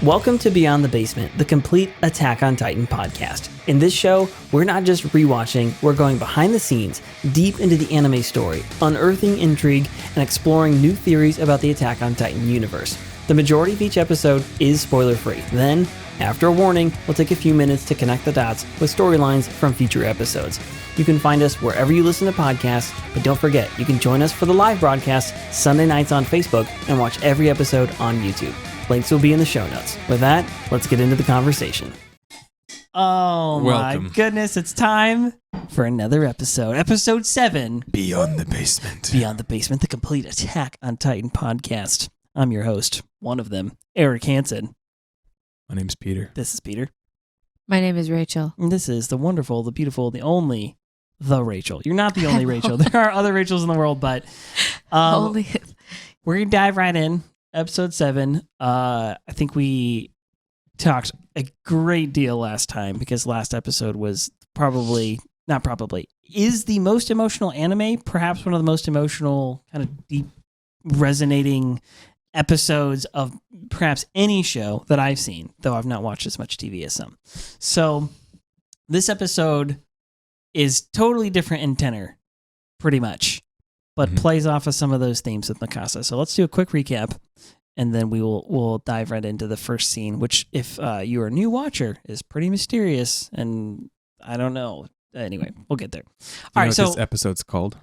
Welcome to Beyond the Basement, the complete Attack on Titan podcast. In this show, we're not just rewatching, we're going behind the scenes, deep into the anime story, unearthing intrigue, and exploring new theories about the Attack on Titan universe. The majority of each episode is spoiler-free. Then, after a warning, we'll take a few minutes to connect the dots with storylines from future episodes. You can find us wherever you listen to podcasts, but don't forget, you can join us for the live broadcast Sunday nights on Facebook and watch every episode on YouTube. Links will be in the show notes. With that, let's get into the conversation. Oh Welcome. My goodness, it's time for another episode. Episode 7. Beyond the Basement. Beyond the Basement, the complete Attack on Titan podcast. I'm your host, one of them, Eric Hansen. My name's Peter. This is Peter. My name is Rachel. And this is the wonderful, the beautiful, the only, the Rachel. You're not the only Rachel. There are other Rachels in the world, but we're going to dive right in. Episode 7. I think we talked a great deal last time because last episode was is the most emotional anime, perhaps one of the most emotional, kind of deep, resonating episodes of perhaps any show that I've seen, though I've not watched as much TV as some. So this episode is totally different in tenor, pretty much, but plays off of some of those themes with Mikasa. So let's do a quick recap, and then we'll dive right into the first scene, which, if you're a new watcher, is pretty mysterious, and I don't know. Anyway, we'll get there. All right, so this episode's called?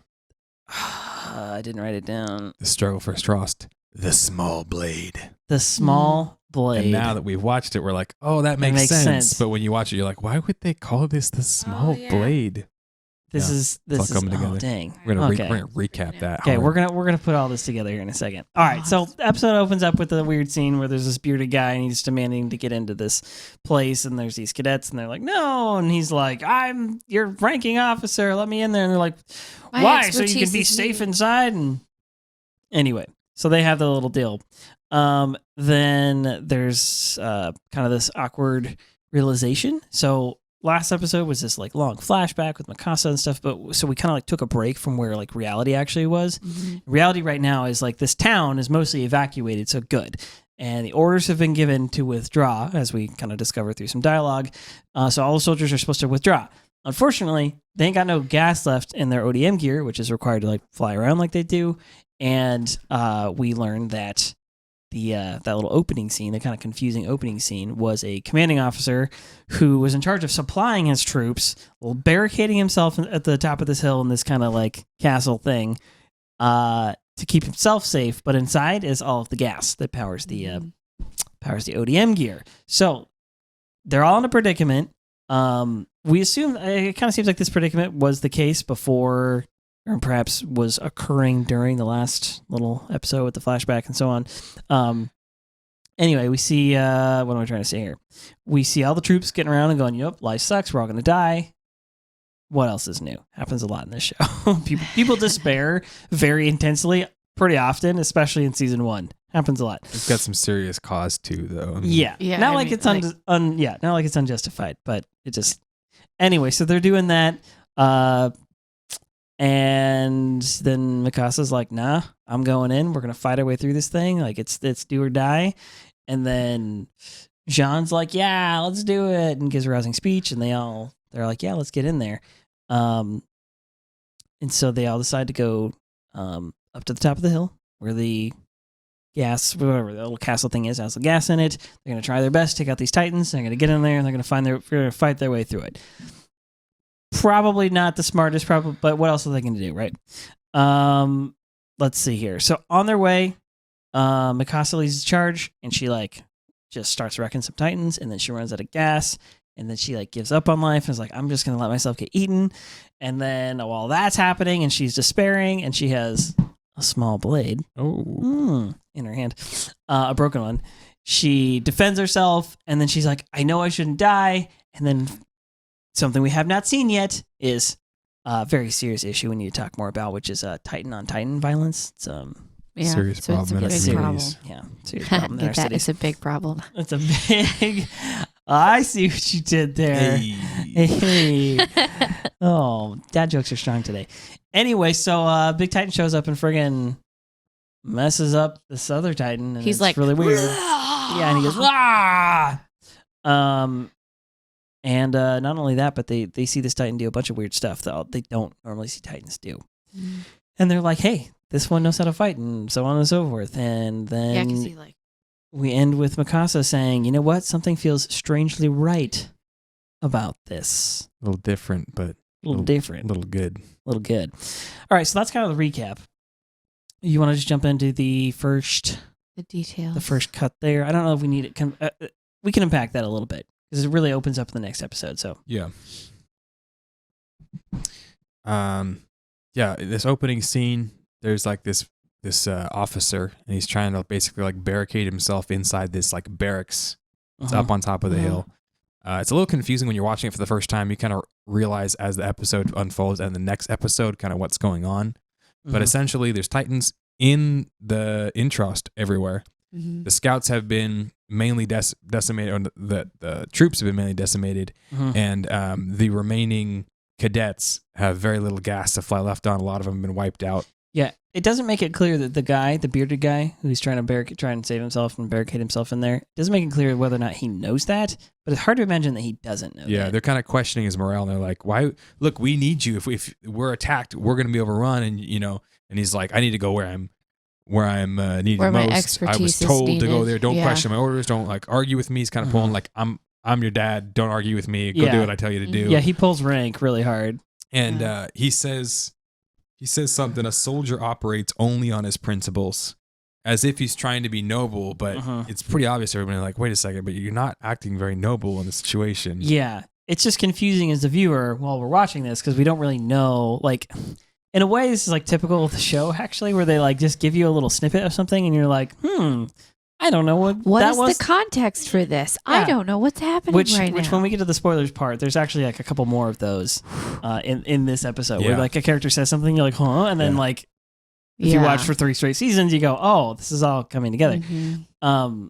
I didn't write it down. The Struggle for Trost. The Small Blade. The Small Blade. And now that we've watched it, we're like, oh, that makes sense. But when you watch it, you're like, why would they call this the Small Blade? This is coming together. Dang. We're gonna recap that. Okay, we're gonna put all this together here in a second. All right, so the episode opens up with a weird scene where there's this bearded guy and he's demanding to get into this place, and there's these cadets and they're like, no, and he's like, I'm your ranking officer, let me in there, and they're like, why? So you can be safe inside. And anyway, so they have the little deal. Then there's kind of this awkward realization. So last episode was this like long flashback with Mikasa and stuff, but so we kind of like took a break from where like reality actually was. Mm-hmm. Reality right now is like this town is mostly evacuated, so good. And the orders have been given to withdraw, as we kind of discovered through some dialogue. So all the soldiers are supposed to withdraw. Unfortunately, they ain't got no gas left in their ODM gear, which is required to like fly around like they do. And we learned that that little opening scene, the kind of confusing opening scene, was a commanding officer who was in charge of supplying his troops, barricading himself at the top of this hill in this kind of like castle thing to keep himself safe. But inside is all of the gas that powers the ODM gear. So they're all in a predicament. We assume it kind of seems like this predicament was the case before, or perhaps was occurring during the last little episode with the flashback and so on. Anyway, we see, what am I trying to say here? We see all the troops getting around and going, yep, life sucks, we're all going to die. What else is new? Happens a lot in this show. people despair very intensely, pretty often, especially in season 1. Happens a lot. It's got some serious cause too, though. I mean, yeah. Not like it's unjustified, but it just... Anyway, so they're doing that. And then Mikasa's like, nah, I'm going in. We're going to fight our way through this thing. Like, it's do or die. And then Jean's like, yeah, let's do it. And gives a rousing speech. And they're like, yeah, let's get in there. And so they all decide to go up to the top of the hill where the gas, whatever the little castle thing is, has the gas in it. They're going to try their best to take out these Titans. They're going to get in there and they're going to fight their way through it. Probably not the smartest, but what else are they going to do, right? Let's see here. So on their way, Mikasa leads the charge, and she like just starts wrecking some Titans, and then she runs out of gas, and then she like gives up on life and is like, I'm just going to let myself get eaten. And then while that's happening, and she's despairing, and she has a small blade in her hand, a broken one. She defends herself, and then she's like, I know I shouldn't die, and then something we have not seen yet is a very serious issue we need to talk more about, which is Titan on Titan violence. It's serious problem in our communities. Yeah, serious problem in our cities. It's a big problem. It's a big... I see what you did there. Hey. Oh, dad jokes are strong today. Anyway, so Big Titan shows up and friggin' messes up this other Titan. And he's it's like, really weird. Yeah, and he goes, ah! And not only that, but they see this Titan do a bunch of weird stuff that they don't normally see Titans do. Mm. And they're like, hey, this one knows how to fight, and so on and so forth. And then we end with Mikasa saying, you know what? Something feels strangely right about this. A little different, but... A little different. A little good. A little good. All right, so that's kind of the recap. You want to just jump into the details? The first cut there? I don't know if we need it. We can unpack that a little bit, because it really opens up in the next episode. So yeah. Yeah, this opening scene, there's like this officer, and he's trying to basically like barricade himself inside this like barracks. It's up on top of the hill. It's a little confusing when you're watching it for the first time. You kind of realize as the episode unfolds and the next episode kind of what's going on. But essentially, there's Titans in Trost everywhere. Mm-hmm. The scouts have been mainly decimated, or the troops have been mainly decimated, and the remaining cadets have very little gas supply left on. A lot of them have been wiped out. Yeah, it doesn't make it clear that the bearded guy who's trying to save himself and barricade himself in there, doesn't make it clear whether or not he knows that, but it's hard to imagine that he doesn't know that. Yeah, they're kind of questioning his morale, and they're like, why? Look, we need you. If we're attacked, we're going to be overrun, and he's like, I need to go where I'm needed where most. I was told to go there. Don't question my orders. Don't like argue with me. He's kind of pulling like, I'm your dad. Don't argue with me. Go do what I tell you to do. Yeah, he pulls rank really hard. And he says something, a soldier operates only on his principles, as if he's trying to be noble, but it's pretty obvious to everybody, like, wait a second, but you're not acting very noble in the situation. Yeah. It's just confusing as the viewer while we're watching this, because we don't really know, like, in a way, this is like typical of the show, actually, where they like just give you a little snippet of something and you're like, I don't know what that was. The context for this? Yeah. I don't know what's happening right now. Which, when we get to the spoilers part, there's actually like a couple more of those in this episode where like a character says something, you're like, huh? And then like, if you watch for 3 straight seasons, you go, oh, this is all coming together. Mm-hmm.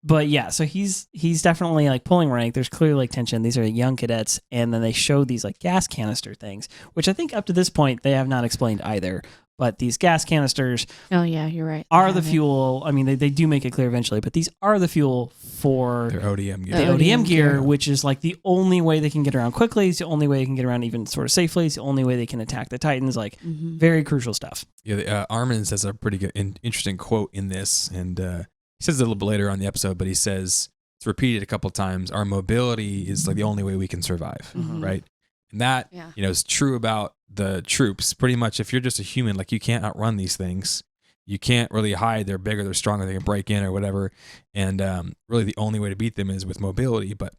But yeah, so he's definitely like pulling rank. There's clearly like tension. These are young cadets, and then they show these like gas canister things, which I think up to this point they have not explained either. But these gas canisters, oh yeah, you're right, are the fuel. I mean, they do make it clear eventually, but these are the fuel for their ODM gear. The ODM gear, which is like the only way they can get around quickly. It's the only way they can get around even sort of safely. It's the only way they can attack the Titans. Like very crucial stuff. Yeah, Armin says a pretty good, interesting quote in this, and he says it a little bit later on in the episode, but he says, it's repeated a couple of times, our mobility is like the only way we can survive, right? And that, is true about the troops. Pretty much, if you're just a human, like, you can't outrun these things. You can't really hide. They're bigger, they're stronger, they can break in or whatever. And really the only way to beat them is with mobility. But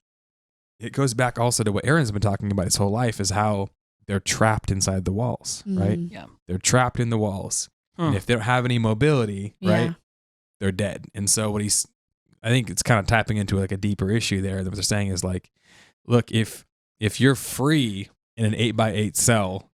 it goes back also to what Aaron's been talking about his whole life, is how they're trapped inside the walls, right? Yeah. They're trapped in the walls. And if they don't have any mobility, right, they're dead. And so I think it's kind of tapping into like a deeper issue there. That what they're saying is like, look, if you're free in an 8x8 cell,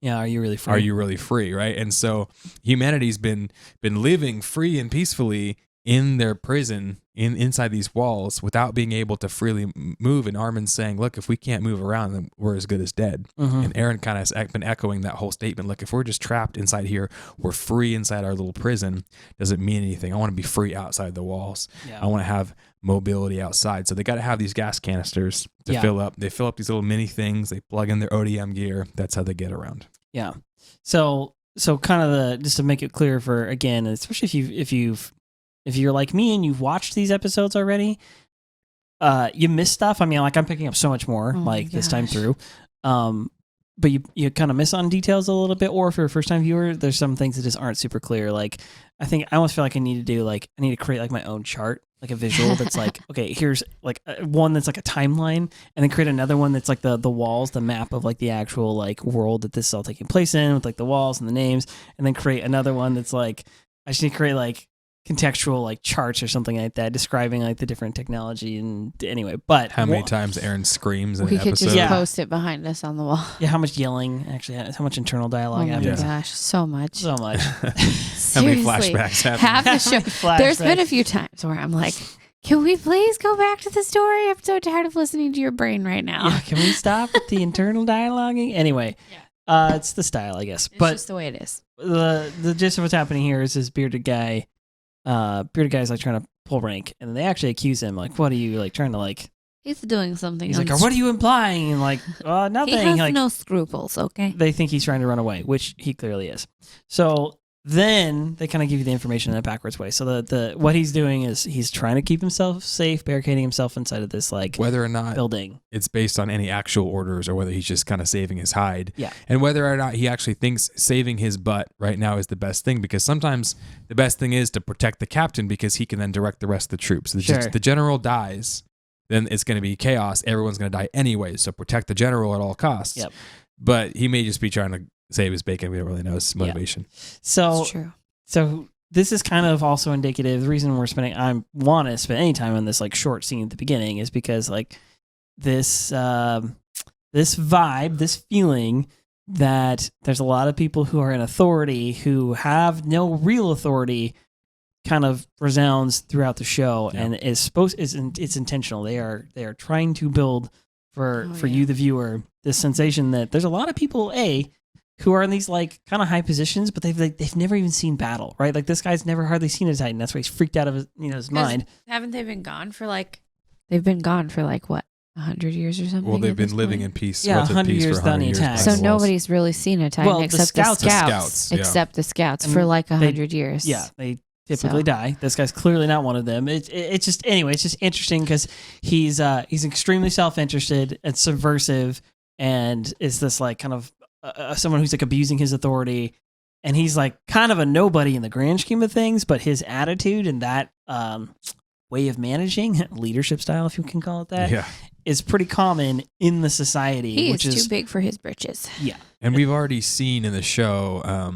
are you really free? Are you really free, right? And so humanity's been living free and peacefully in their prison, inside these walls, without being able to freely move. And Armin's saying, look, if we can't move around, then we're as good as dead. And Aaron kind of has been echoing that whole statement. Look, if we're just trapped inside here, we're free inside our little prison, doesn't mean anything. I want to be free outside the walls. I want to have mobility outside. So they got to have these gas canisters to fill up. They fill up these little mini things. They plug in their ODM gear. That's how they get around. Yeah. So kind of just to make it clear for, again, especially if you're like me and you've watched these episodes already, you miss stuff. I mean, like, I'm picking up so much more this time through. But you kind of miss on details a little bit, or if you're a first time viewer, there's some things that just aren't super clear. Like, I almost feel like I need to create like my own chart, like a visual that's like, okay, here's like one that's like a timeline, and then create another one that's like the walls, the map of like the actual like world that this is all taking place in, with like the walls and the names, and then create another one that's like, I just need to create like contextual like charts or something like that, describing like the different technology. And anyway, but how many times Aaron screams in an episode? We could just post it behind us on the wall. Yeah, how much yelling actually, how much internal dialogue happens. Oh my gosh, so much. How many flashbacks happen? Half the show. There's been a few times where I'm like, can we please go back to the story? I'm so tired of listening to your brain right now. Yeah, can we stop with the internal dialoguing? Anyway, it's the style, I guess. But just the way it is. The gist of what's happening here is this bearded guy's like trying to full rank, and they actually accuse him like, "What are you like trying to like?" He's doing something. He's like, "What are you implying?" And like, nothing. He has like, no scruples. Okay. they think he's trying to run away, which he clearly is. So then they kind of give you the information in a backwards way. So the what he's doing is he's trying to keep himself safe, barricading himself inside of this like whether or not building. It's based on any actual orders or whether he's just kind of saving his hide. Yeah. And whether or not he actually thinks saving his butt right now is the best thing, because sometimes the best thing is to protect the captain because he can then direct the rest of the troops. The general dies, then it's going to be chaos. Everyone's going to die anyway. So protect the general at all costs. Yep. But he may just be trying to save his bacon. We don't really know his motivation. So That's true. So this is kind of also indicative. The reason I want to spend any time on this like short scene at the beginning is because like this this vibe, this feeling that there's a lot of people who are in authority who have no real authority kind of resounds throughout the show, and it's intentional. They are trying to build for you the viewer this sensation that there's a lot of people who are in these like kind of high positions, but they've never even seen battle, right? Like this guy's never hardly seen a Titan. That's why he's freaked out of his mind. Haven't they been gone for like? They've been gone for like what, 100 years or something? Well, they've been living in peace. Yeah, 100 years for without 100 any years attacks. So behind the walls. nobody's really seen a Titan Well, except the scouts, yeah. except the scouts And for like 100 years. Yeah, they typically die. This guy's clearly not one of them. It's just anyway. It's just interesting because he's extremely self-interested and subversive, and is this like kind of someone who's like abusing his authority, and he's like kind of a nobody in the grand scheme of things, but his attitude and that way of managing, leadership style, if you can call it that, is pretty common in the society. He which is too big for his britches. Yeah. And we've already seen in the show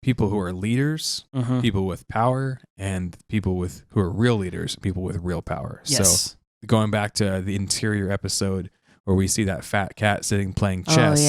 people who are leaders, people with power, and people who are real leaders, people with real power. Yes. So going back to the interior episode where we see that fat cat sitting playing chess,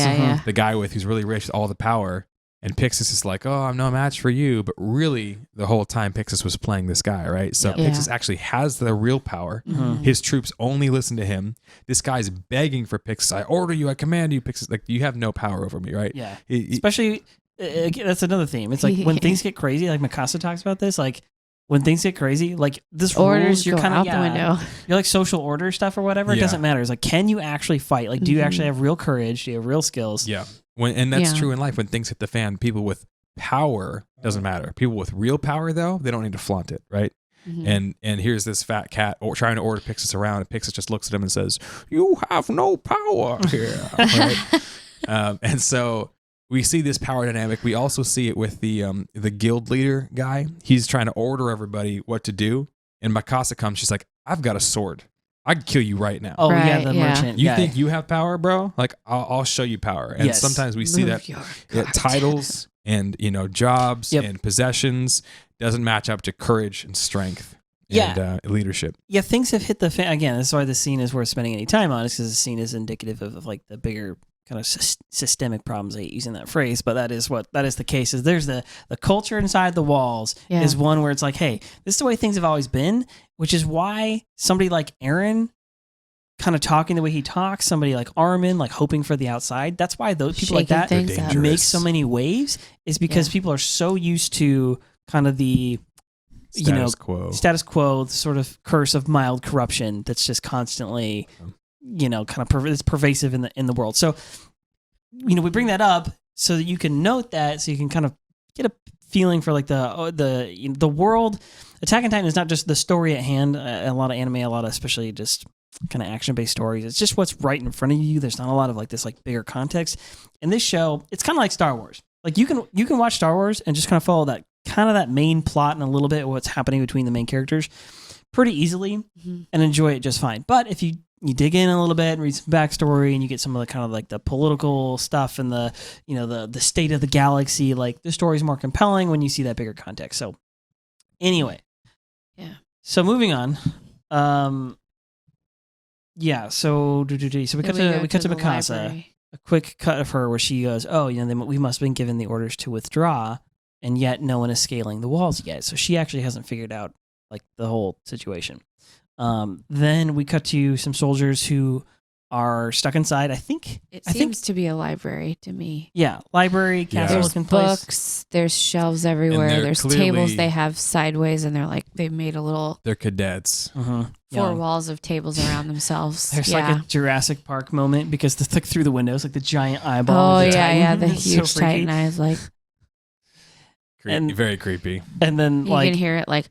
the guy who's really rich with all the power, and Pixis is like, "Oh, I'm no match for you," but really the whole time Pixis was playing this guy, right? So Pixis actually has the real power. His troops only listen to him. This guy's begging for Pixis. "I order you, I command you, Pixis." Like, you have no power over me, right? Yeah. Especially, that's another theme. It's like when things get crazy, like Mikasa talks about this, like when things get crazy, like this rules, you're kind of the window. You're like social order stuff or whatever. It doesn't matter. It's like, can you actually fight? Like, do you actually have real courage? Do you have real skills? Yeah. And that's true in life. When things hit the fan, people with power doesn't matter. People with real power, though, they don't need to flaunt it, right? And here's this fat cat trying to order Pixis around, and Pixis just looks at him and says, "You have no power here." Right? And so we see this power dynamic. We also see it with the guild leader guy. He's trying to order everybody what to do, and Mikasa comes. She's like, "I've got a sword. I can kill you right now." Oh, the merchant. You think you have power, bro? Like, I'll show you power. And sometimes we see that titles and jobs and possessions doesn't match up to courage and strength and leadership. Yeah, things have hit the fan. Again, that's why the scene is worth spending any time on, is because the scene is indicative of like the bigger kind of systemic problems. I hate using that phrase, but that is the case. Is there's the culture inside the walls is one where it's like, hey, this is the way things have always been, which is why somebody like Aaron kind of talking the way he talks, somebody like Armin like hoping for the outside, that's why those people like that make so many waves, is because people are so used to kind of the status quo, the sort of curse of mild corruption that's just constantly kind of it's pervasive in the world. So we bring that up so that you can note that, so you can kind of get a feeling for like the world. Attack on Titan is not just the story at hand. A lot of anime, a lot of especially just kind of action-based stories, it's just what's right in front of you. There's not a lot of like this like bigger context. In this show, it's kind of like Star Wars. Like you can watch Star Wars and just kind of follow that main plot and a little bit of what's happening between the main characters pretty easily and enjoy it just fine. But if you dig in a little bit and read some backstory, and you get some of the kind of like the political stuff and the the state of the galaxy, like the story's more compelling when you see that bigger context. So anyway, so moving on. So we cut to Mikasa. Library. A quick cut of her where she goes, "Oh, we must have been given the orders to withdraw, and yet no one is scaling the walls yet." So she actually hasn't figured out like the whole situation. Then we cut to some soldiers who are stuck inside. I think It seems to be a library to me. Yeah, library, castle There's looking place. books, there's shelves everywhere, there's tables they have sideways, and they've made a little... They're cadets. Four walls of tables around themselves. There's like a Jurassic Park moment because the through the windows, like the giant eyeball. Oh, of the yeah, Titan. the It's huge so freaky. Titan eyes, like... Very creepy. And then, you like... can hear it, like...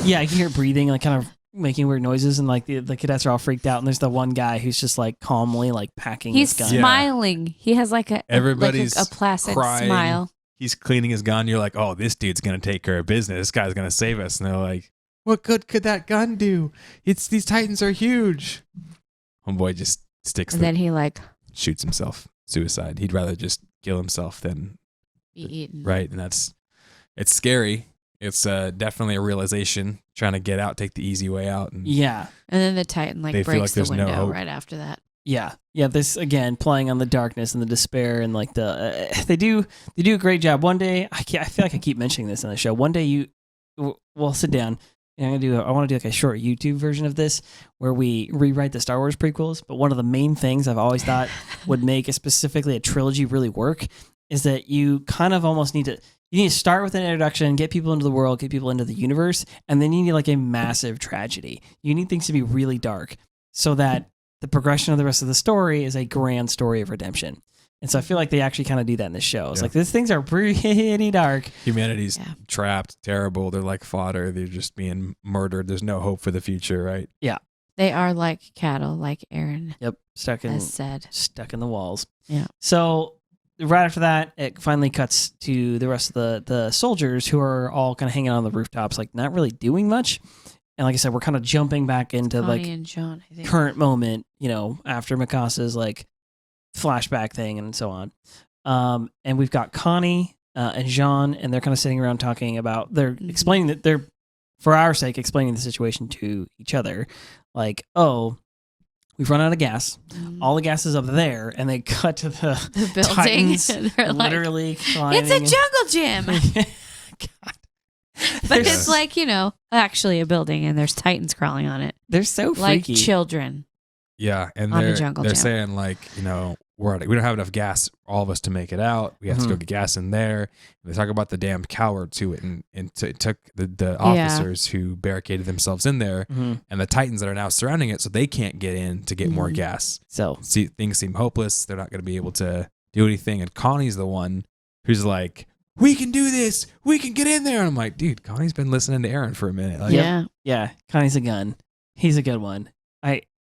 Yeah, I can hear it breathing, like kind of making weird noises, and like the cadets are all freaked out, and there's the one guy who's just like calmly like packing He's his gun. smiling. He has like Everybody's a placid crying. smile. He's cleaning his gun. You're like, oh, this dude's going to take care of business. This guy's going to save us. And they're like, what good could that gun do? These Titans are huge. Homeboy just sticks And then he like shoots himself. Suicide. He'd rather just kill himself than be eaten. Right. And it's scary. It's definitely a realization, trying to get out, take the easy way out. And Yeah. And then the Titan They feel breaks like the there's no window hope. right after that. Yeah. This again playing on the darkness and the despair and like the they do a great job. One day I feel like I keep mentioning this on the show. One day we'll sit down and I want to do like a short YouTube version of this where we rewrite the Star Wars prequels. But one of the main things I've always thought would make specifically a trilogy really work is that you kind of almost need to start with an introduction, get people into the world, get people into the universe, and then you need like a massive tragedy. You need things to be really dark so that the progression of the rest of the story is a grand story of redemption. And so I feel like they actually kind of do that in this show. It's like these things are pretty dark. Humanity's trapped, terrible. They're like fodder. They're just being murdered. There's no hope for the future, right? Yeah. They are like cattle, like Aaron Stuck in the walls. Yeah. So right after that, it finally cuts to the rest of the soldiers who are all kind of hanging out on the rooftops, like not really doing much. And like I said, we're kind of jumping back into Connie like and John, I think. current moment, after Mikasa's like flashback thing and so on. And we've got Connie and Jean, and they're kind of sitting around talking about, they're explaining that they're, for our sake, explaining the situation to each other. Like, oh, we've run out of gas. All the gas is up there, and they cut to the building. Titans And they're like, literally climbing. it's a jungle gym. God. But it's like, actually a building, and there's Titans crawling on it. They're so Like freaky. children. Yeah, and On a they're jungle gym. saying like, we don't have enough gas, all of us, to make it out. We have to go get gas in there. And they talk about the damn cowards who it took the officers who barricaded themselves in there, and the Titans that are now surrounding it, so they can't get in to get more gas. So Things seem hopeless. They're not going to be able to do anything. And Connie's the one who's like, we can do this. We can get in there. And I'm like, dude, Connie's been listening to Aaron for a minute. Like, yeah, Connie's a gun. He's a good one.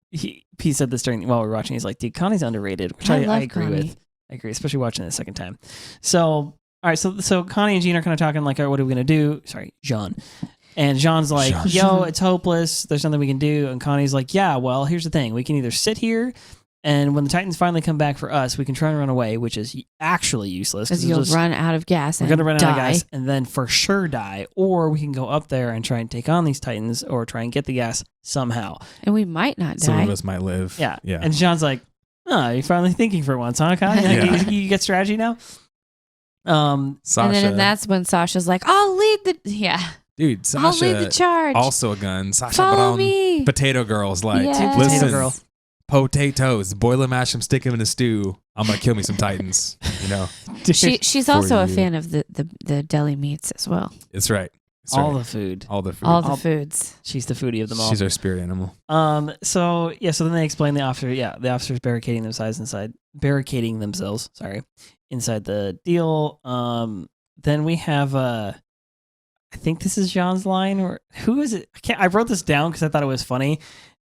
He said this while we were watching. He's like, dude, Connie's underrated, which I agree Connie. with. I agree, especially watching it the second time. So, all right, so Connie and Jean are kind of talking like, all right, what are we going to do? Sorry, Jean. And Jean's like, yo, it's hopeless. There's nothing we can do. And Connie's like, yeah, well, here's the thing. We can either sit here, and when the Titans finally come back for us, we can try and run away, which is actually useless. Because you'll run out of gas We're and going to run die. out of gas and then for sure die. Or we can go up there and try and take on these Titans or try and get the gas somehow. And we might not die. some of us might live. Yeah. Yeah. And John's like, oh, you're finally thinking for once, huh, Connie? Yeah. You get strategy now? Sasha. And then that's when Sasha's like, I'll lead the... Yeah. Dude, Sasha. I'll lead the charge. Also a gun. Sasha Follow Baron, me. Potato Girl's like, Yes. listen, Potato girl. potatoes, boil them, mash them, stick them in a stew. I'm going to kill me some Titans, She's also a you. fan of the deli meats as well. It's right. It's all right. the food. All the food. All the foods. She's the foodie of them all. She's our spirit animal. So then they explain the officers barricading themselves inside the deal. Then we have I think this is Jean's line, or who is it? I wrote this down because I thought it was funny.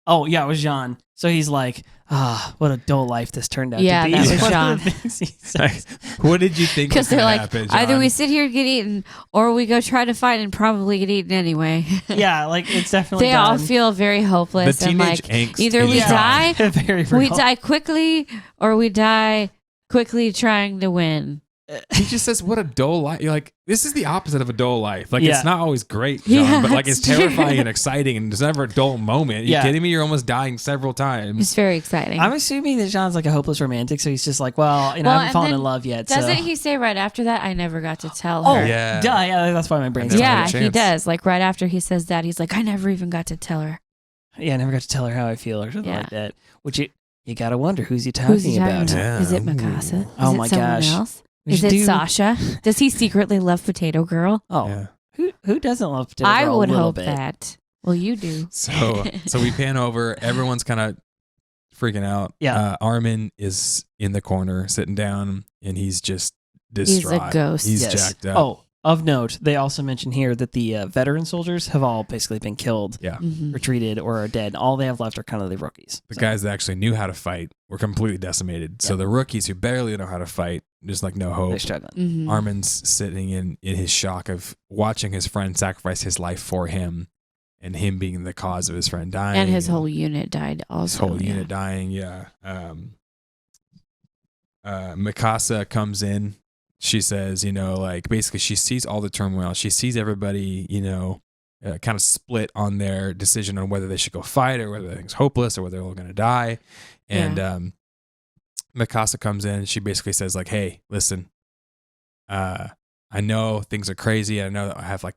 Oh yeah, it was Jean. So he's like, what a dull life this turned out to be. Yeah, that was One Jean. of the things he says. What did you think was Because they're going to like, happen, John? either we sit here and get eaten, or we go try to fight and probably get eaten anyway. Yeah, like it's definitely They done. all feel very hopeless The and like teenage angst either in we John. die, Very we real. die quickly, or we die quickly trying to win. He just says, what a dull life. You're like, this is the opposite of a dull life. Like, Yeah. it's not always great, John, Yeah, but like, it's it's true. terrifying and exciting, and there's never a dull moment. Are you Yeah. kidding me? You're almost dying several times. It's very exciting. I'm assuming that John's like a hopeless romantic, so he's just like, well, I haven't and fallen then in love yet. Doesn't so. he say right after that, I never got to tell Oh, her? Yeah. duh, yeah, that's why my brain's Never Yeah, had a he chance. does. Like right after he says that, he's like, I never even got to tell her. Yeah, I never got to tell her how I feel or something Yeah. like that. You gotta wonder who's he talking about. Yeah. Is it Mikasa? Is Oh it my someone gosh. else? We Is should it do- Sasha? Does he secretly love Potato Girl? Oh, Yeah. who doesn't love Potato I Girl a would little hope bit? that. Well, you do. So we pan over. Everyone's kind of freaking out. Yeah. Armin is in the corner, sitting down, and he's just distraught. He's a ghost. He's Yes. jacked up. Oh, of note, they also mention here that the veteran soldiers have all basically been killed, Yeah. Mhm. retreated, or are dead. All they have left are kind of the rookies. The So, guys that actually knew how to fight were completely decimated. So Yeah. the rookies who barely know how to fight, just like no hope. they're struggling. Mhm. Armin's sitting in his shock of watching his friend sacrifice his life for him, and him being the cause of his friend dying. And his whole unit died also. his whole yeah. unit dying. Yeah. Mikasa comes in. She says, like basically she sees all the turmoil. She sees everybody, kind of split on their decision on whether they should go fight or whether things hopeless or whether they're all going to die. And Mikasa comes in and she basically says like, hey, listen, I know things are crazy. I know that I have like,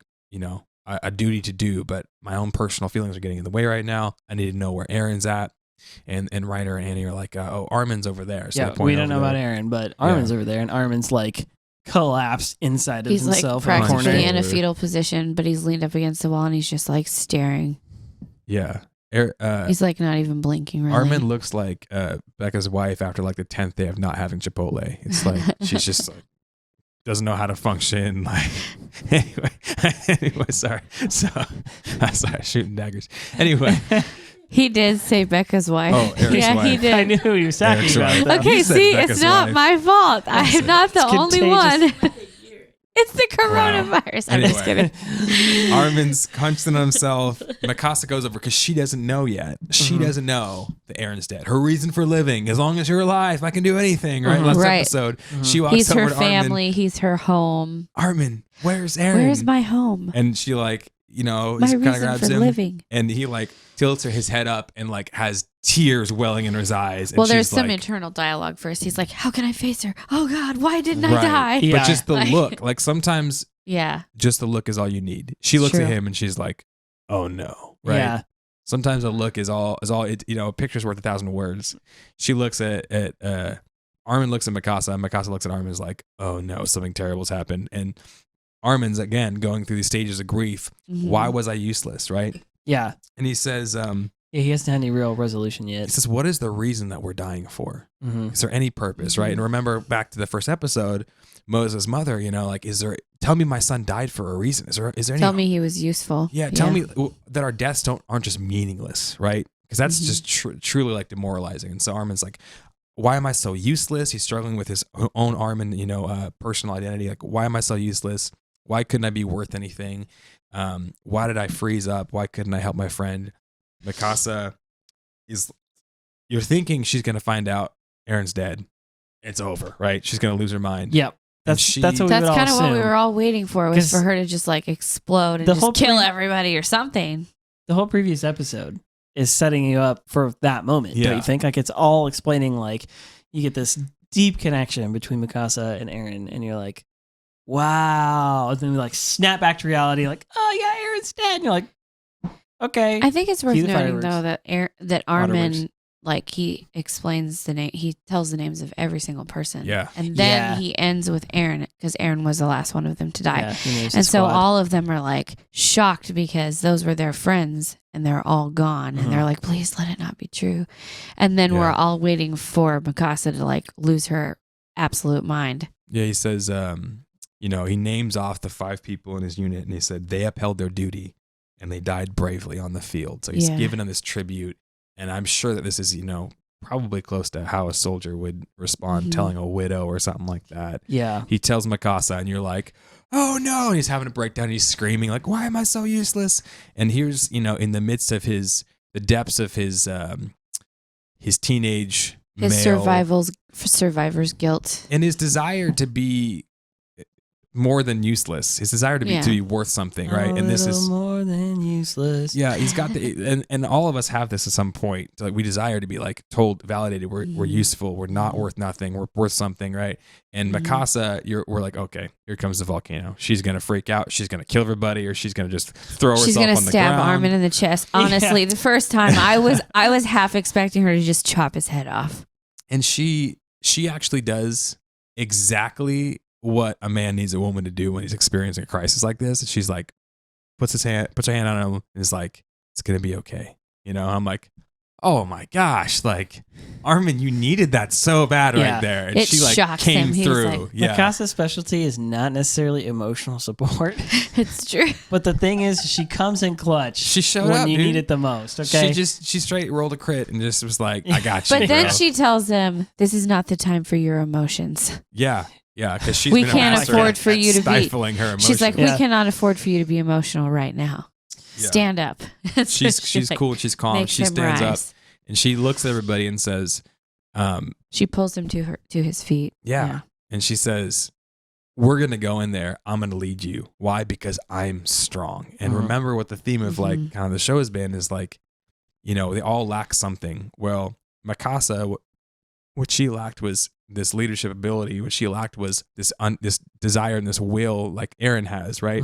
a duty to do, but my own personal feelings are getting in the way right now. I need to know where Aaron's at. And Reiner and Annie are like, oh, Armin's over there. So Yeah, we don't know about Aaron, but Armin's over there, and Armin's like collapsed inside of He's like himself in the corner. practically in a fetal position, but he's leaned up against the wall and he's just like staring. Yeah. He's like not even blinking. Really. Armin looks like Becca's wife after like the 10th day of not having Chipotle. It's like she's just like doesn't know how to function. Like anyway, sorry. So sorry, shooting daggers. Anyway, He did say Becca's wife. Oh, Eric's yeah, wife. he did. I knew who he was talking Eric's about. right. though. Okay, You said see, Becca's it's not wife. my fault. I am not the It's only contagious. one. It's the coronavirus. I'm just Anyway. kidding. Armin's constant on himself. Mikasa goes over because she doesn't know yet. She Mm-hmm. doesn't know that Aaron's dead. Her reason for living, as long as you're alive, I can do anything. Right? Mhm. Last Right. episode, she walks He's over her to family. He's her home. Armin, where's Aaron? Where's my home? And she like, My kind of reason grabs for him, living. and he like tilts his head up and like has tears welling in his eyes. And Well, there's she's some like, internal dialogue first. He's like, how can I face her? Oh, God, why didn't I Right. die? Yeah. But just the Like- look, like sometimes Yeah. just the look is all you need. She looks True. at him and she's like, "Oh no!" Right? Yeah. Sometimes a look is all. It, a picture's worth 1,000 words. She looks at Armin looks at Mikasa. And Mikasa looks at Armin and is like, "Oh no, something terrible's happened." And Armin's again going through these stages of grief. Mhm. Why was I useless? Right? Yeah. And he says, Yeah, he hasn't had any real resolution he yet. says, "What is the reason that we're dying for? Mm-hmm. Is there any purpose?" Right? And remember back to the first episode, Moses' mother. Like, tell me my son died for a reason. Is there any Tell me he was useful. Yeah, tell me that our deaths aren't just meaningless, right? Because that's Mhm. just truly like demoralizing. And so Armin's like, why am I so useless? He's struggling with his own Armin, personal identity. Like, why am I so useless? Why couldn't I be worth anything? Why did I freeze up? Why couldn't I help my friend? Mikasa you're thinking she's going to find out Aaron's dead. It's over, right? She's going to lose her mind. Yep. That's she- that's what we That's would all kind of what we assume. were all waiting for, was 'Cause for her to just like explode and the just whole kill pre- everybody or something. The whole previous episode is setting you up for that moment. Yeah. Don't you think? Like, it's all explaining, like, you get this deep connection between Mikasa and Aaron, and you're like, wow. And then we like snap back to reality, like, oh yeah, Aaron's dead. And you're like, okay. I think it's worth Cue the noting fireworks. though that Waterworks. Armin, like, he explains the name, he tells the names of every single person. Yeah. And then Yeah. he ends with Aaron, because Aaron was the last one of them to die. Yeah, he names And his so squad. all of them are like shocked because those were their friends and they're all gone. And they're like, please let it not be true. And then we're Yeah. all waiting for Mikasa to like lose her absolute mind. Yeah, he says, he names off the 5 people in his unit, and he said they upheld their duty and they died bravely on the field. So he's Yeah. giving them this tribute, and I'm sure that this is, probably close to how a soldier would respond, Mhm. telling a widow or something like that. Yeah. He tells Mikasa, and you're like, oh no, and he's having a breakdown. He's screaming like, why am I so useless? And here's, in the midst of the depths of his teenage His male survivor's guilt. and his desire to be more than useless, his desire to be Yeah. to be worth something, right? A And this little is more than useless. Yeah, he's got and all of us have this at some point. Like we desire to be like told, validated. We're useful. We're not worth nothing. We're worth something, right? And Mikasa, we're like, okay, here comes the volcano. She's gonna freak out. She's gonna kill everybody, or she's gonna just throw herself on the ground. She's gonna stab Armin in the chest. Honestly, the first time I was half expecting her to just chop his head off. And she actually does exactly what a man needs a woman to do when he's experiencing a crisis like this. And she's like, puts her hand on him and is like, it's going to be okay. You know, I'm like, oh my gosh, like Armin, you needed that so bad right there. And she like came through. Like, Mikasa's specialty is not necessarily emotional support. It's true. But the thing is, she comes in clutch. She showed when up, you dude. need it the most. Okay. She straight rolled a crit and just was like, I got you. But then bro. she tells him, this is not the time for your emotions. Yeah, because she's we been can't master afford at for you to stifling her emotions. She's like, we cannot afford for you to be emotional right now. Yeah. Stand up. She's like, cool. She's calm. She stands up and she looks at everybody and says, she pulls him to his feet. Yeah. And she says, we're going to go in there. I'm going to lead you. Why? Because I'm strong. And remember what the theme of like kind of the show has been is like, you know, they all lack something. Well, Mikasa, what she lacked was this leadership ability. What she lacked was this desire and this will like Eren has, right?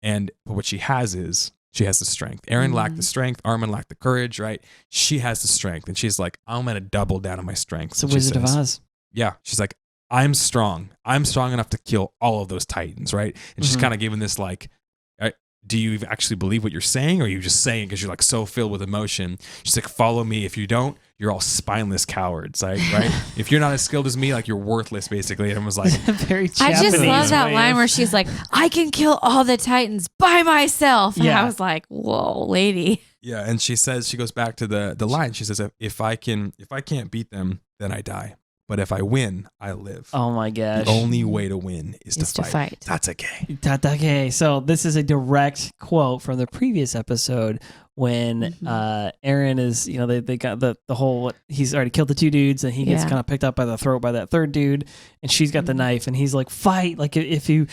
And what she has is she has the strength. Eren lacked the strength. Armin lacked the courage, right? She has the strength. And she's like, I'm going to double down on my strength. It's a Wizard of Oz. Yeah. She's like, I'm strong. I'm strong enough to kill all of those Titans, right? And she's kind of giving this like, do you actually believe what you're saying? Or are you just saying because you're like so filled with emotion? She's like, follow me. If you don't, you're all spineless cowards, right? If you're not as skilled as me, like you're worthless, basically. And I was like, very Japanese. I just love that line where she's like, I can kill all the Titans by myself. And I was like, whoa, lady. Yeah. And she says, she goes back to the line. She says, if I can't beat them, then I die. But if I win, I live. Oh my gosh. The only way to win is to fight. Tatake. Tatake. So this is a direct quote from the previous episode when Eren is, you know, they got the whole, he's already killed the two dudes and he gets kind of picked up by the throat by that third dude and she's got the knife and he's like, fight. Like if you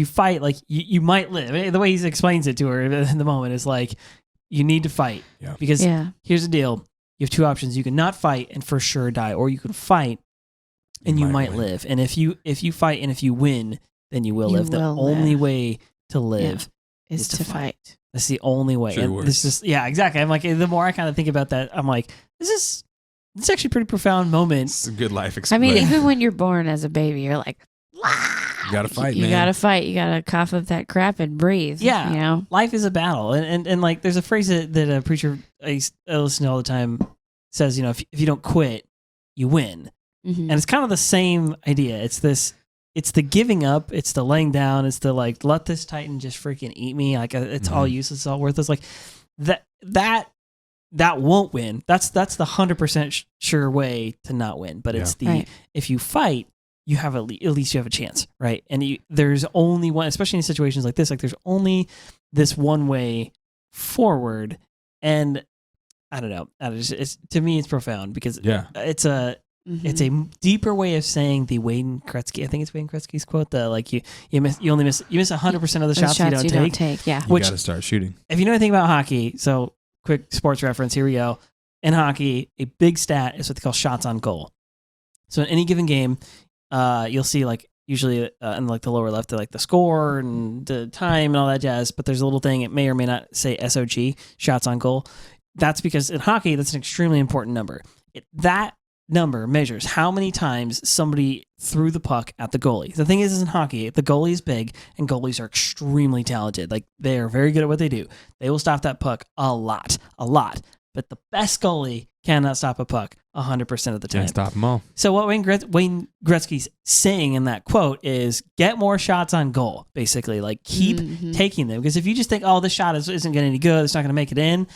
fight, like you might live. The way he explains it to her in the moment is like, you need to fight. Yeah. Because here's the deal. You have two options. You can not fight and for sure die, or you can fight and you might live. And if you fight and if you win, then you will live. The only way to live is to fight. That's the only way. True words. This is exactly. I'm like, the more I kind of think about that, I'm like, it's actually a pretty profound moment. It's a good life experience. I mean, even when you're born as a baby, you're like, you gotta fight, man. You gotta fight. You gotta cough up that crap and breathe. Yeah, you know, life is a battle, and like, there's a phrase that a preacher I listen to all the time says, you know, if you don't quit, you win. And it's kind of the same idea. It's the giving up. It's the laying down. It's the like, let this Titan just freaking eat me. Like it's all useless. It's all worthless. Like that won't win. That's the 100% sure way to not win. But it's if you fight, you have at least you have a chance, right? And there's only one, especially in situations like this. Like there's only this one way forward. And I don't know. It's to me, it's profound because it's a. It's a deeper way of saying the Wayne Gretzky. I think it's Wayne Gretzky's quote. The like you only miss 100% of the shots you don't take. Yeah, you got to start shooting. If you know anything about hockey, so quick sports reference. Here we go. In hockey, a big stat is what they call shots on goal. So in any given game, you'll see like usually in like the lower left, like the score and the time and all that jazz. But there's a little thing. It may or may not say SOG, shots on goal. That's because in hockey, that's an extremely important number. That number measures how many times somebody threw the puck at the goalie. The thing is in hockey, the goalie is big and goalies are extremely talented. Like they are very good at what they do. They will stop that puck a lot. But the best goalie cannot stop a puck 100% of the time. Can't stop them all. So what Wayne Gretzky's saying in that quote is get more shots on goal, basically. Like keep taking them. Because if you just think, oh, this shot isn't getting any good, it's not going to make it in,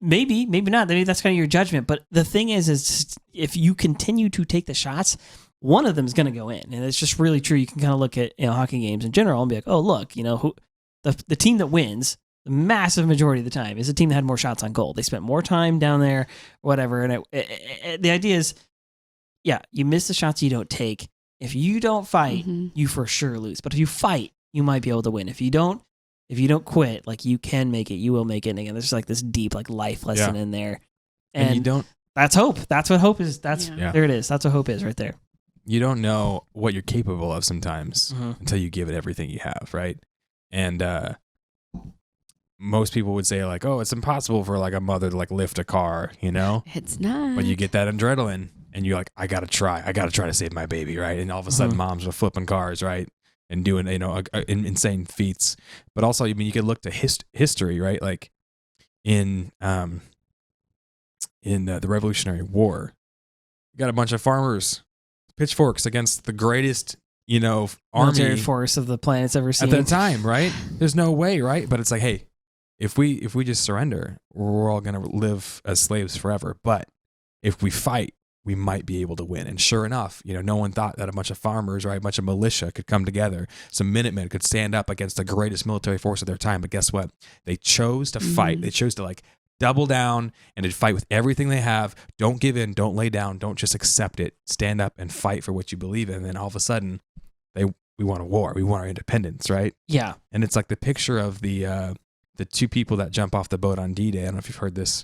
maybe not. Maybe that's kind of your judgment. But the thing is if you continue to take the shots, one of them is going to go in. And it's just really true. You can kind of look at hockey games in general and be like, oh, look, who the team that wins the massive majority of the time is the team that had more shots on goal. They spent more time down there, whatever. And the idea is, you miss the shots you don't take. If you don't fight, you for sure lose. But if you fight, you might be able to win. If you don't if you don't quit, like you can make it, you will make it. And again, there's like this deep like life lesson in there. And you don't. That's hope. That's what hope is. There it is. That's what hope is right there. You don't know what you're capable of sometimes until you give it everything you have, right? And most people would say like, oh, it's impossible for like a mother to like lift a car, you know? It's not. But you get that adrenaline and you're like, I gotta try to save my baby, right? And all of a sudden moms are flipping cars, right? And doing, insane feats. But also, I mean, you could look to history, right? Like in the Revolutionary War, you got a bunch of farmers, pitchforks against the greatest, Military army force of the planet's ever seen at that time, right? There's no way, right? But it's like, hey, if we just surrender, we're all gonna live as slaves forever. But if we fight, we might be able to win. And sure enough, no one thought that a bunch of farmers, right, a bunch of militia could come together. Some Minutemen could stand up against the greatest military force of their time. But guess what? They chose to fight. They chose to like double down and to fight with everything they have. Don't give in. Don't lay down. Don't just accept it. Stand up and fight for what you believe in. And then all of a sudden, we want a war. We want our independence, right? Yeah. And it's like the picture of the two people that jump off the boat on D-Day. I don't know if you've heard this.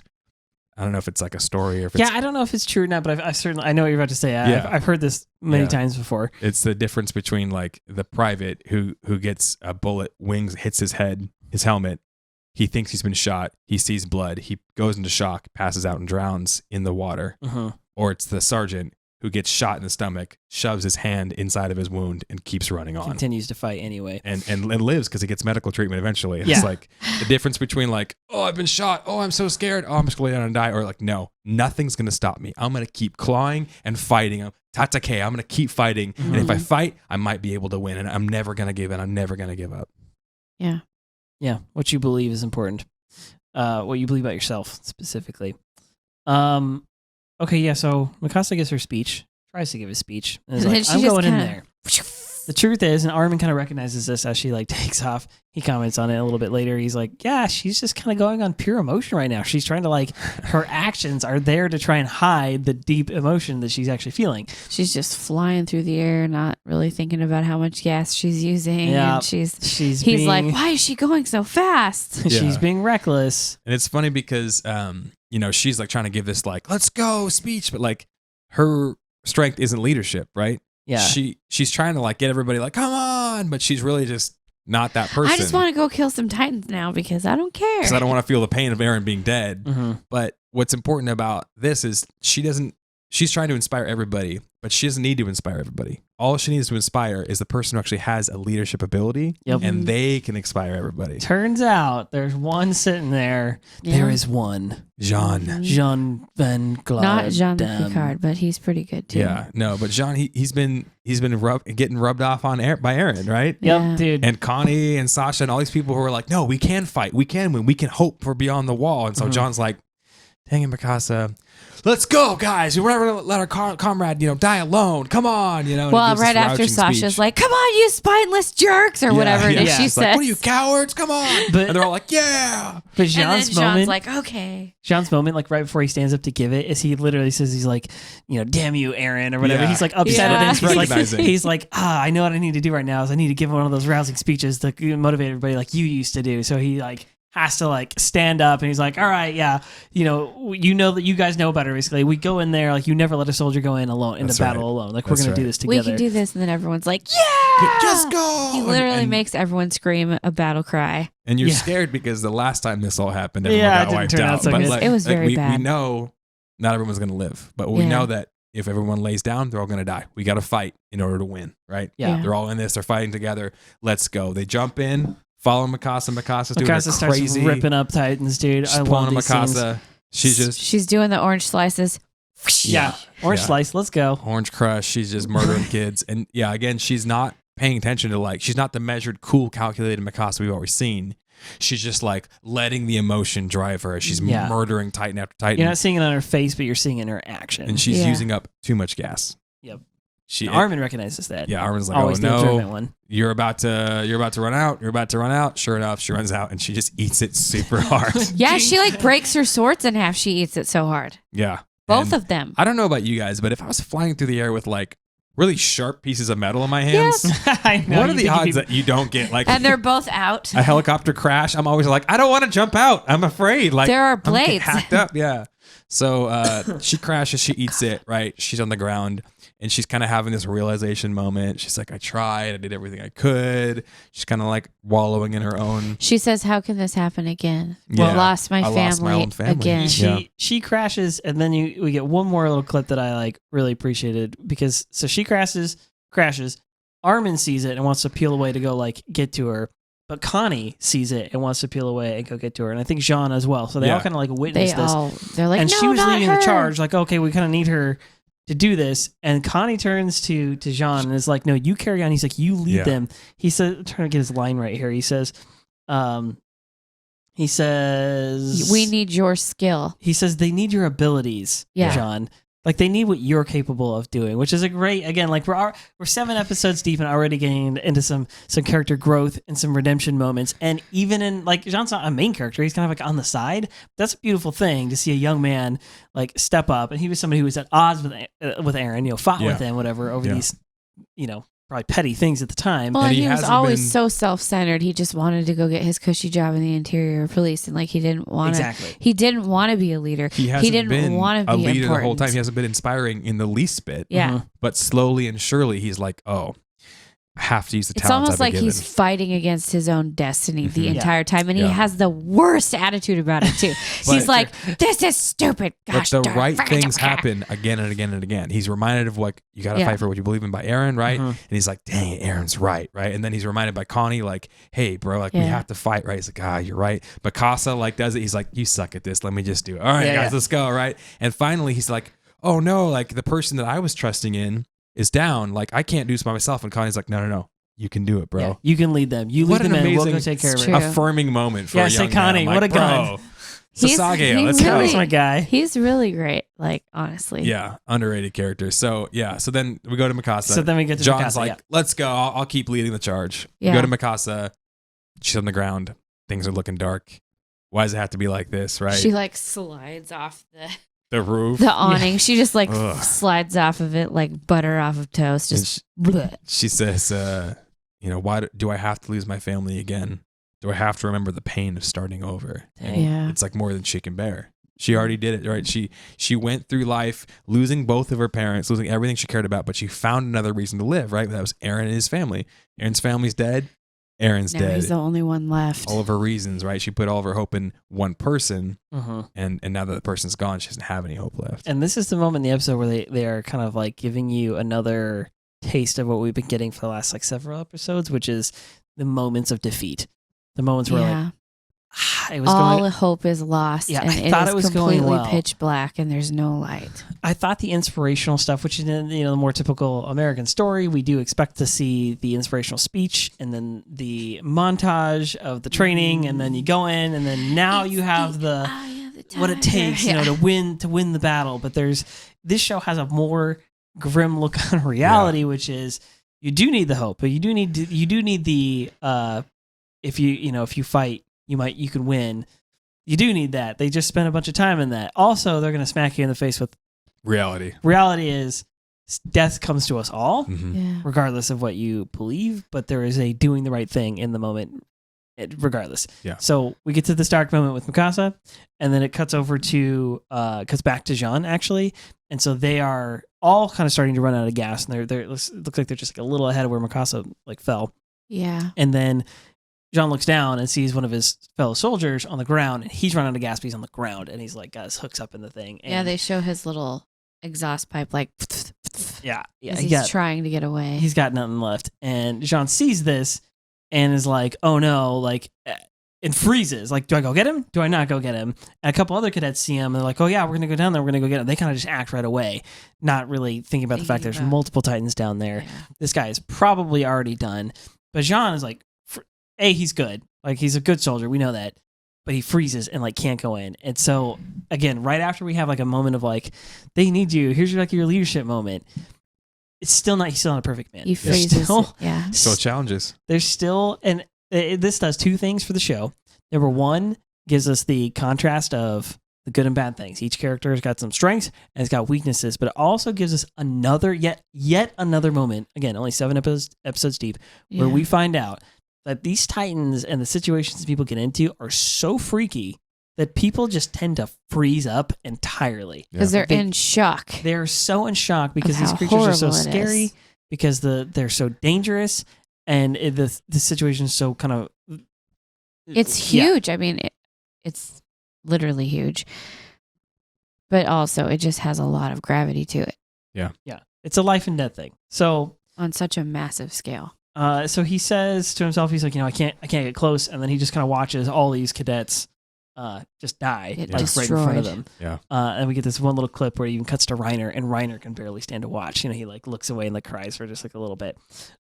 I don't know if it's like a story or if it's... Yeah, I don't know if it's true or not, but I know what you're about to say. I've heard this many times before. It's the difference between like the private who gets a bullet, hits his head, his helmet. He thinks he's been shot. He sees blood. He goes into shock, passes out and drowns in the water. Or it's the sergeant who gets shot in the stomach, shoves his hand inside of his wound and keeps running on. Continues to fight anyway. And lives because he gets medical treatment eventually. And it's like the difference between like, oh, I've been shot. Oh, I'm so scared. Oh, I'm just going to lay down and die. Or like, no, nothing's going to stop me. I'm going to keep clawing and fighting. Tatake, I'm going to keep fighting. And if I fight, I might be able to win. And I'm never going to give in. I'm never going to give up. Yeah. Yeah. What you believe is important. What you believe about yourself specifically. Okay, yeah, so Mikasa gives her speech, tries to give a speech, and is like, I'm going in there. The truth is, and Armin kind of recognizes this as she like takes off. He comments on it a little bit later. He's like, yeah, she's just kind of going on pure emotion right now. She's trying to like, her actions are there to try and hide the deep emotion that she's actually feeling. She's just flying through the air, not really thinking about how much gas she's using. Yeah, and he's like, why is she going so fast? She's being reckless. And it's funny because, she's like trying to give this like, let's go speech, but like her strength isn't leadership, right? Yeah. She's trying to like get everybody like, come on, but she's really just not that person. I just want to go kill some Titans now because I don't care. Because I don't want to feel the pain of Eren being dead. But what's important about this is she's trying to inspire everybody, but she doesn't need to inspire everybody. All she needs to inspire is the person who actually has a leadership ability, and they can inspire everybody. Turns out there's one sitting there. Yeah. There is one. Jean Van Glad. Not Jean Picard, but he's pretty good too. Yeah, no, but Jean, he's been getting rubbed off by Eren, right? Yep, dude. And Connie and Sasha and all these people who are like, no, we can fight, we can win, we can hope for beyond the wall. And so John's like, dang it, Mikasa. Let's go, guys. We're not going to let our comrade, die alone. Come on, Well, right after Sasha's like, come on, you spineless jerks, or whatever it is she says. Like, what are you, cowards? Come on. And they're all like, yeah. But Jean's like, okay. Jean's moment, like right before he stands up to give it, is he literally says, he's like, damn you, Eren, or whatever. Yeah. He's like upset at him. He's like, I know what I need to do right now is I need to give one of those rousing speeches to motivate everybody like you used to do. So he like has to like stand up and he's like, all right, yeah, that you guys know better. Basically, we go in there like you never let a soldier go in alone into battle alone. Like we're gonna do this together. We can do this, and then everyone's like, yeah, just go. He literally makes everyone scream a battle cry. And you're scared because the last time this all happened, everyone got wiped out. It was very bad. We know not everyone's gonna live, but we know that if everyone lays down, they're all gonna die. We got to fight in order to win, right? Yeah, they're all in this. They're fighting together. Let's go. They jump in. Follow Mikasa. Mikasa's doing her crazy. Starts ripping up Titans, dude. I love these Mikasa. Scenes. She's doing the orange slices. Yeah, orange slice. Let's go. Orange crush. She's just murdering kids. And again, she's not paying attention to she's not the measured, cool, calculated Mikasa we've always seen. She's just like letting the emotion drive her. She's murdering Titan after Titan. You're not seeing it on her face, but you're seeing it in her action. And she's using up too much gas. Yep. Armin recognizes that. Yeah, Armin's like, always you're about to run out. You're about to run out. Sure enough, she runs out and she just eats it super hard. Yeah, she like breaks her swords in half. She eats it so hard. Yeah. Both of them. I don't know about you guys, but if I was flying through the air with like really sharp pieces of metal in my hands. I know. What are the odds that you don't get like And they're both out. a helicopter crash? I'm always like, I don't want to jump out. I'm afraid. Like There are I'm gonna get blades. hacked up. Yeah. So she crashes. She eats it. Right. She's on the ground. And she's kind of having this realization moment. She's like, I tried. I did everything I could. She's kind of like wallowing in her own. She says, how can this happen again? Yeah, I lost my I family, lost my own family. again. Yeah. She crashes, and then we get one more little clip that I like really appreciated because so she crashes. Armin sees it and wants to peel away to go like get to her, but Connie sees it and wants to peel away and go get to her, and I think Jean as well. So they all kind of like witness this. They're like, and no, she was not leading her. the charge, like, okay, we kind of need her to do this. And Connie turns to Jean and is like, no, you carry on. He's like, you lead them. He says, I'm trying to get his line right here. He says, we need your skill. he says, they need your abilities, Yeah. Jean. Like they need what you're capable of doing, which is a great, again, like we're 7 episodes deep and already getting into some character growth and some redemption moments. And even in like Jean's not a main character, he's kind of like on the side. That's a beautiful thing to see a young man like step up. And he was somebody who was at odds with Aaron, fought with him, whatever, over these, probably petty things at the time. Well, And he he was hasn't always been- so self-centered. He just wanted to go get his cushy job in the interior police, and like he didn't want to. Exactly. He didn't want to be a leader. He hasn't didn't been want to a be leader important. the whole time. He hasn't been inspiring in the least bit. Yeah. Mhm. But slowly and surely, he's like, oh, I have to use the It's talents almost I've been like given. he's fighting against his own destiny the Mhm. entire time, and he Yeah. has the worst attitude about it too. He's like, "This is stupid." Gosh, But the darn, right I things don't care. happen again and again and again. He's reminded of like, you got to Yeah. fight for what you believe in by Aaron, right? Mhm. And he's like, dang it, Aaron's right? And then he's reminded by Connie, like, hey, bro, like we Yeah. have to fight, right? He's like, you're right. Mikasa like does it. He's like, you suck at this. Let me just do it. All right, guys, let's go, right? And finally, he's like, oh no, like the person that I was trusting in is down. Like I can't do this by myself. And Connie's like, no. You can do it, bro. Yeah, you can lead them. You What lead an them in. We'll go amazing- take care of It's it. true. Affirming moment for Yeah, a say young Connie, man. what a Bro, gun. He's Sasageo, let's really- go. That's my guy. He's really great. Like honestly, Yeah, underrated character. So then we go to Mikasa. So then we get to John's Mikasa, like, yeah. let's go. I'll keep leading the charge. Yeah. We go to Mikasa. She's on the ground. Things are looking dark. Why does it have to be like this, right? She like slides off The roof. the awning. She just like Ugh. slides off of it like butter off of toast. And Just bleh. she says, why do I have to lose my family again? Do I have to remember the pain of starting over? And Yeah. it's like more than she can bear. She already did it, right? She went through life losing both of her parents, losing everything she cared about, but she found another reason to live, right? That was Aaron and his family. Aaron's family's dead. Aaron's Now dead. he's the only one left. All of her reasons, right? She put all of her hope in one person, Mhm. and now that the person's gone, she doesn't have any hope left. And this is the moment in the episode where they are kind of like giving you another taste of what we've been getting for the last like several episodes, which is the moments of defeat. The moments where like it was all going. hope is lost. Yeah, and I thought it was going completely well. pitch black, and there's no light. I thought the inspirational stuff, which is the more typical American story, we do expect to see the inspirational speech and then the montage of the training, and then you go in, and then now you have the what it takes, to win the battle. But this show has a more grim look on reality, which is you do need the hope, but you do need the if you fight, you can win. You do need that. They just spent a bunch of time in that. Also, they're going to smack you in the face with Reality. reality is death comes to us all, Mhm. Yeah. regardless of what you believe, but there is a doing the right thing in the moment, regardless. Yeah. So we get to this dark moment with Mikasa, and then it cuts over to, cuts back to Jean, actually. And so they are all kind of starting to run out of gas, and it looks like they're just like a little ahead of where Mikasa like fell. Yeah. And then Jean looks down and sees one of his fellow soldiers on the ground, and he's running out of gas, but he's on the ground, and he's like got his hooks up in the thing. And Yeah, they show his little exhaust pipe like yeah, as he he's got- trying to get away. he's got nothing left. And Jean sees this and is like, oh no, like, and freezes. Like, do I go get him? Do I not go get him? And a couple other cadets see him and they're like, oh yeah, we're going to go down there. We're going to go get him. They kind of just act right away, not really thinking about the fact there's multiple Titans down there. Yeah. This guy is probably already done. But Jean is like, he's good. Like, he's a good soldier. We know that. But he freezes and like can't go in. And so again, right after we have like a moment of like, they need you. Here's your leadership moment. It's still not. He's still not a perfect man. He There's freezes. still- Yeah. Still challenges. There's still, and this does two things for the show. Number one, gives us the contrast of the good and bad things. Each character has got some strengths and it's got weaknesses, but it also gives us another, yet another moment, again, only 7 episodes deep, where we find out that these Titans and the situations people get into are so freaky that people just tend to freeze up entirely. Because they're in shock. They're so in shock because these creatures are so scary, because they're so dangerous, and the situation is so kind of... It's huge. I mean, it's literally huge. But also, it just has a lot of gravity to it. Yeah. It's a life and death thing. So on such a massive scale. So he says to himself, he's like, I can't get close, and then he just kind of watches all these cadets just die right in front of them. Yeah. And we get this one little clip where he even cuts to Reiner, and Reiner can barely stand to watch. He like looks away and like cries for just like a little bit.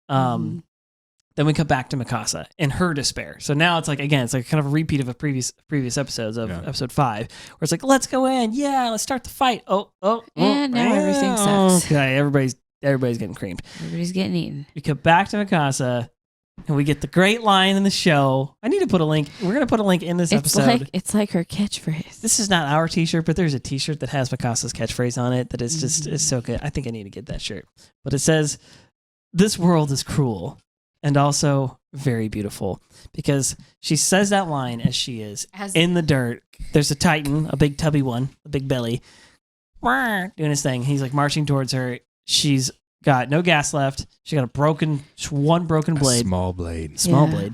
Then we come back to Mikasa and her despair. So now it's like, again, it's like kind of a repeat of a previous episodes of episode 5, where it's like, let's go in. Yeah, let's start the fight. And now everything sucks. Okay, everybody's getting creamed. Everybody's getting eaten. We come back to Mikasa, and we get the great line in the show. I need to put a link. We're going to put a link in this episode. It's like her catchphrase. This is not our t-shirt, but there's a t-shirt that has Mikasa's catchphrase on it that is just it's so good. I think I need to get that shirt. But it says, "This world is cruel and also very beautiful," because she says that line as she is in the dirt. There's a Titan, a big tubby one, a big belly, doing his thing. He's like marching towards her. She's got no gas left. She got one broken blade. Small blade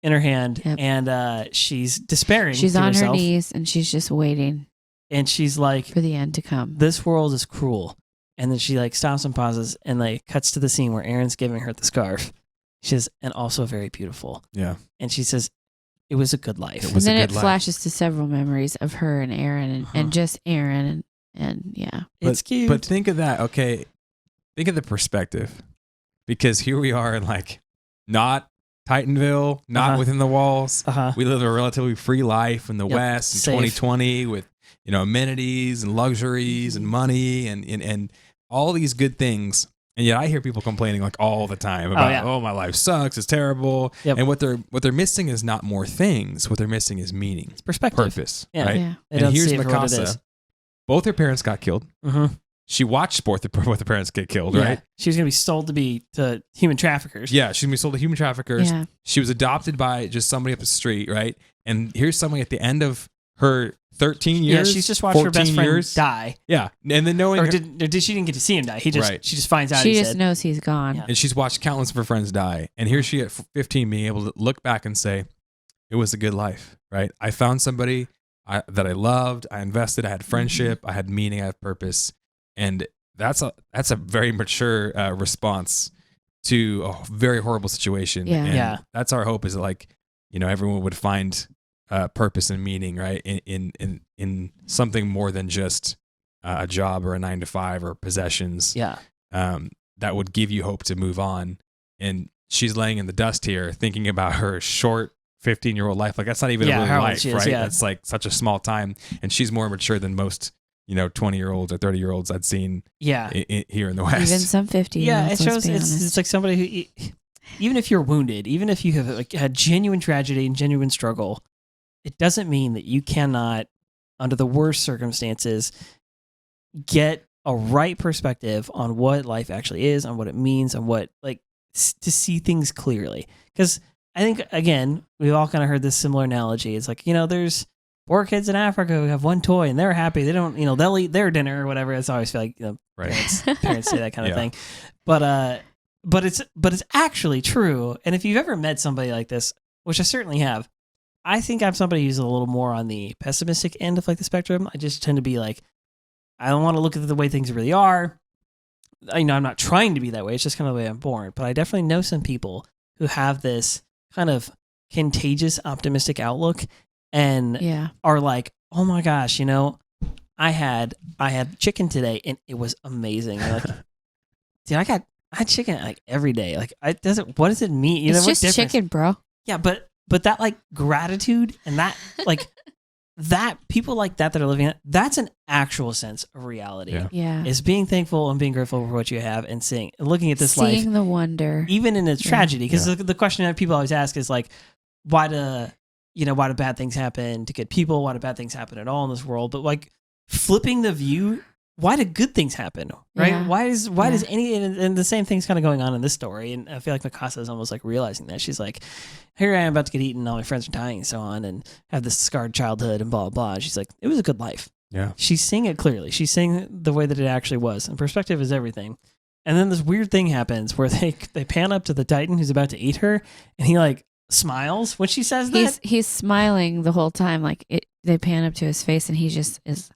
in her hand. Yep. And she's despairing. She's on herself. Her knees, and she's just waiting. And she's like, for the end to come. This world is cruel. And then she like stops and pauses and like cuts to the scene where Aaron's giving her the scarf. She says, and also very beautiful. Yeah. And she says, it was a good life. And then it flashes to several memories of her and Aaron and just Aaron and yeah. It's cute. But think of that. Okay. Think of the perspective. Because here we are in like not Titanville, not within the walls. We live a relatively free life in the West in 2020 with, amenities and luxuries and money and all these good things. And yet I hear people complaining like all the time about, my life sucks, it's terrible. Yep. And what they're missing is not more things. What they're missing is meaning. It's perspective. Purpose. Yeah. Right? Yeah. And here's Mikasa. Both her parents got killed. Mm-hmm. She watched both the parents get killed, right? She was going to be sold to human traffickers. Yeah, she's going to be sold to human traffickers. Yeah. She was adopted by just somebody up the street, right? And here's somebody at the end of her 13 years. Yeah, she's just watched her best friend die. Yeah, and then knowing she didn't get to see him die. She just finds out. She just knows he's gone. Yeah. And she's watched countless of her friends die. And here she at 15 being able to look back and say, it was a good life, right? I found somebody that I loved. I invested. I had friendship. I had meaning. I had purpose. And that's a very mature response to a very horrible situation. Yeah. And that's our hope, is that like, everyone would find purpose and meaning, right? In something more than just a job or a 9-to-5 or possessions. Yeah. That would give you hope to move on. And she's laying in the dust here thinking about her short 15-year-old life. Like that's not even a real life, right? That's like such a small time. And she's more mature than most 20-year-olds or 30-year-olds I'd seen here in the West. Even some 50. Yeah, it shows it's like somebody who, even if you're wounded, even if you have like had genuine tragedy and genuine struggle, it doesn't mean that you cannot, under the worst circumstances, get a right perspective on what life actually is, on what it means, on what, like, to see things clearly. Because I think, again, we've all kind of heard this similar analogy. It's like, there's poor kids in Africa who have one toy and they're happy. They don't, they'll eat their dinner or whatever. It's always feel like, right. parents say that kind of thing. But it's actually true. And if you've ever met somebody like this, which I certainly have, I think I'm somebody who's a little more on the pessimistic end of like the spectrum. I just tend to be like, I don't want to look at the way things really are. I'm not trying to be that way. It's just kind of the way I'm born. But I definitely know some people who have this kind of contagious optimistic outlook and are like, oh my gosh, I had chicken today and it was amazing. Like, dude, I had chicken like every day. Like, what does it mean? It's just chicken, bro. Yeah, but that like gratitude and that like that people like that are living it, that's an actual sense of reality. Yeah. Is being thankful and being grateful for what you have and looking at this life. Seeing the wonder. Even in its tragedy. Because the question that people always ask is like, why do why do bad things happen to good people? Why do bad things happen at all in this world? But like flipping the view, why do good things happen? Right? Yeah. Why does any, and the same thing's kind of going on in this story. And I feel like Mikasa is almost like realizing that. She's like, here I am about to get eaten, all my friends are dying and so on, and have this scarred childhood and blah, blah, blah. And she's like, it was a good life. Yeah. She's seeing it clearly. She's seeing the way that it actually was. And perspective is everything. And then this weird thing happens where they pan up to the Titan who's about to eat her, and he like smiles when she says that. He's smiling the whole time. Like they pan up to his face, and he just is.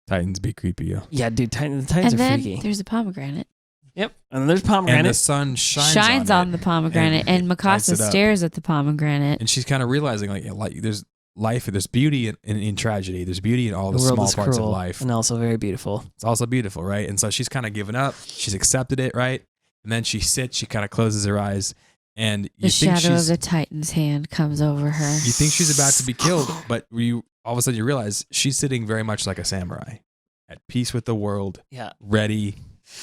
Titans be creepy, yo. Yeah, dude, the Titans And are then freaky. there's a pomegranate. Yep, and then there's pomegranate. And the sun shines on it, the pomegranate, and lights Mikasa it up. stares at the pomegranate. And she's kind of realizing like there's life, there's beauty in tragedy. There's beauty in all the world small is parts of cruel life. and also very beautiful. It's also beautiful, right? And so she's kind of given up. She's accepted it, right? And then she sits, she kind of closes her eyes, and The you think shadow of she's the Titan's hand comes over her. you think she's about to be killed, but you all of a sudden you realize she's sitting very much like a samurai, at peace with the world, Yeah. ready,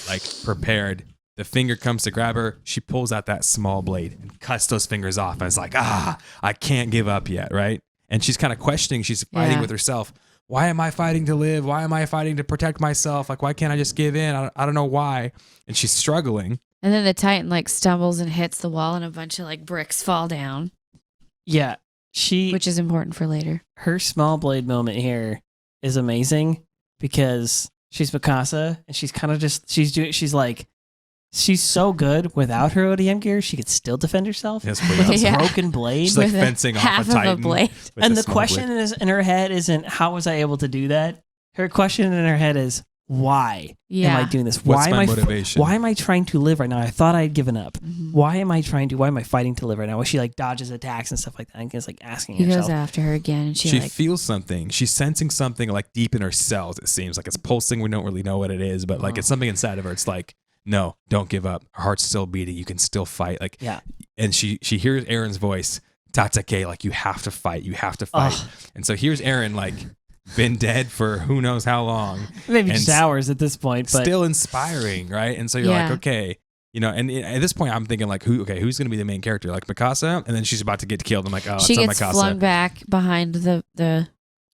like prepared. The finger comes to grab her. She pulls out that small blade and cuts those fingers off. And it's like, I can't give up yet, right? And she's kind of questioning. She's fighting with herself. Why am I fighting to live? Why am I fighting to protect myself? Like, why can't I just give in? I don't know why. And she's struggling. And then the Titan like stumbles and hits the wall, and a bunch of like bricks fall down. Yeah, which is important for later. Her small blade moment here is amazing because she's Mikasa and she's kind of just she's so good without her ODM gear, she could still defend herself Yes, with a Yeah. broken blade. She's like With fencing off half a Titan. of a blade. with And a the small question blade. is in her head isn't how was I able to do that? Her question in her head is why am I doing this? What's Why my am motivation? Why am I trying to live right now? I thought I had given up. Mhm. Why am I fighting to live right now? Well, she like dodges attacks and stuff like that and is like asking He herself. goes after her again, and She she like feels something. She's sensing something like deep in her cells. It seems like it's pulsing. We don't really know what it is, but like it's something inside of her. It's like, no, don't give up. Her heart's still beating. You can still fight. Like, Yeah. And she hears Aaron's voice, Tatake, like you have to fight. You have to fight. And so here's Aaron, like been dead for who knows how long. Maybe and just hours at this point, but still inspiring, right? And so you're like, okay. And at this point, I'm thinking like, who's going to be the main character? Like Mikasa, and then she's about to get killed. I'm like, oh, she it's not gets Mikasa. flung back behind the.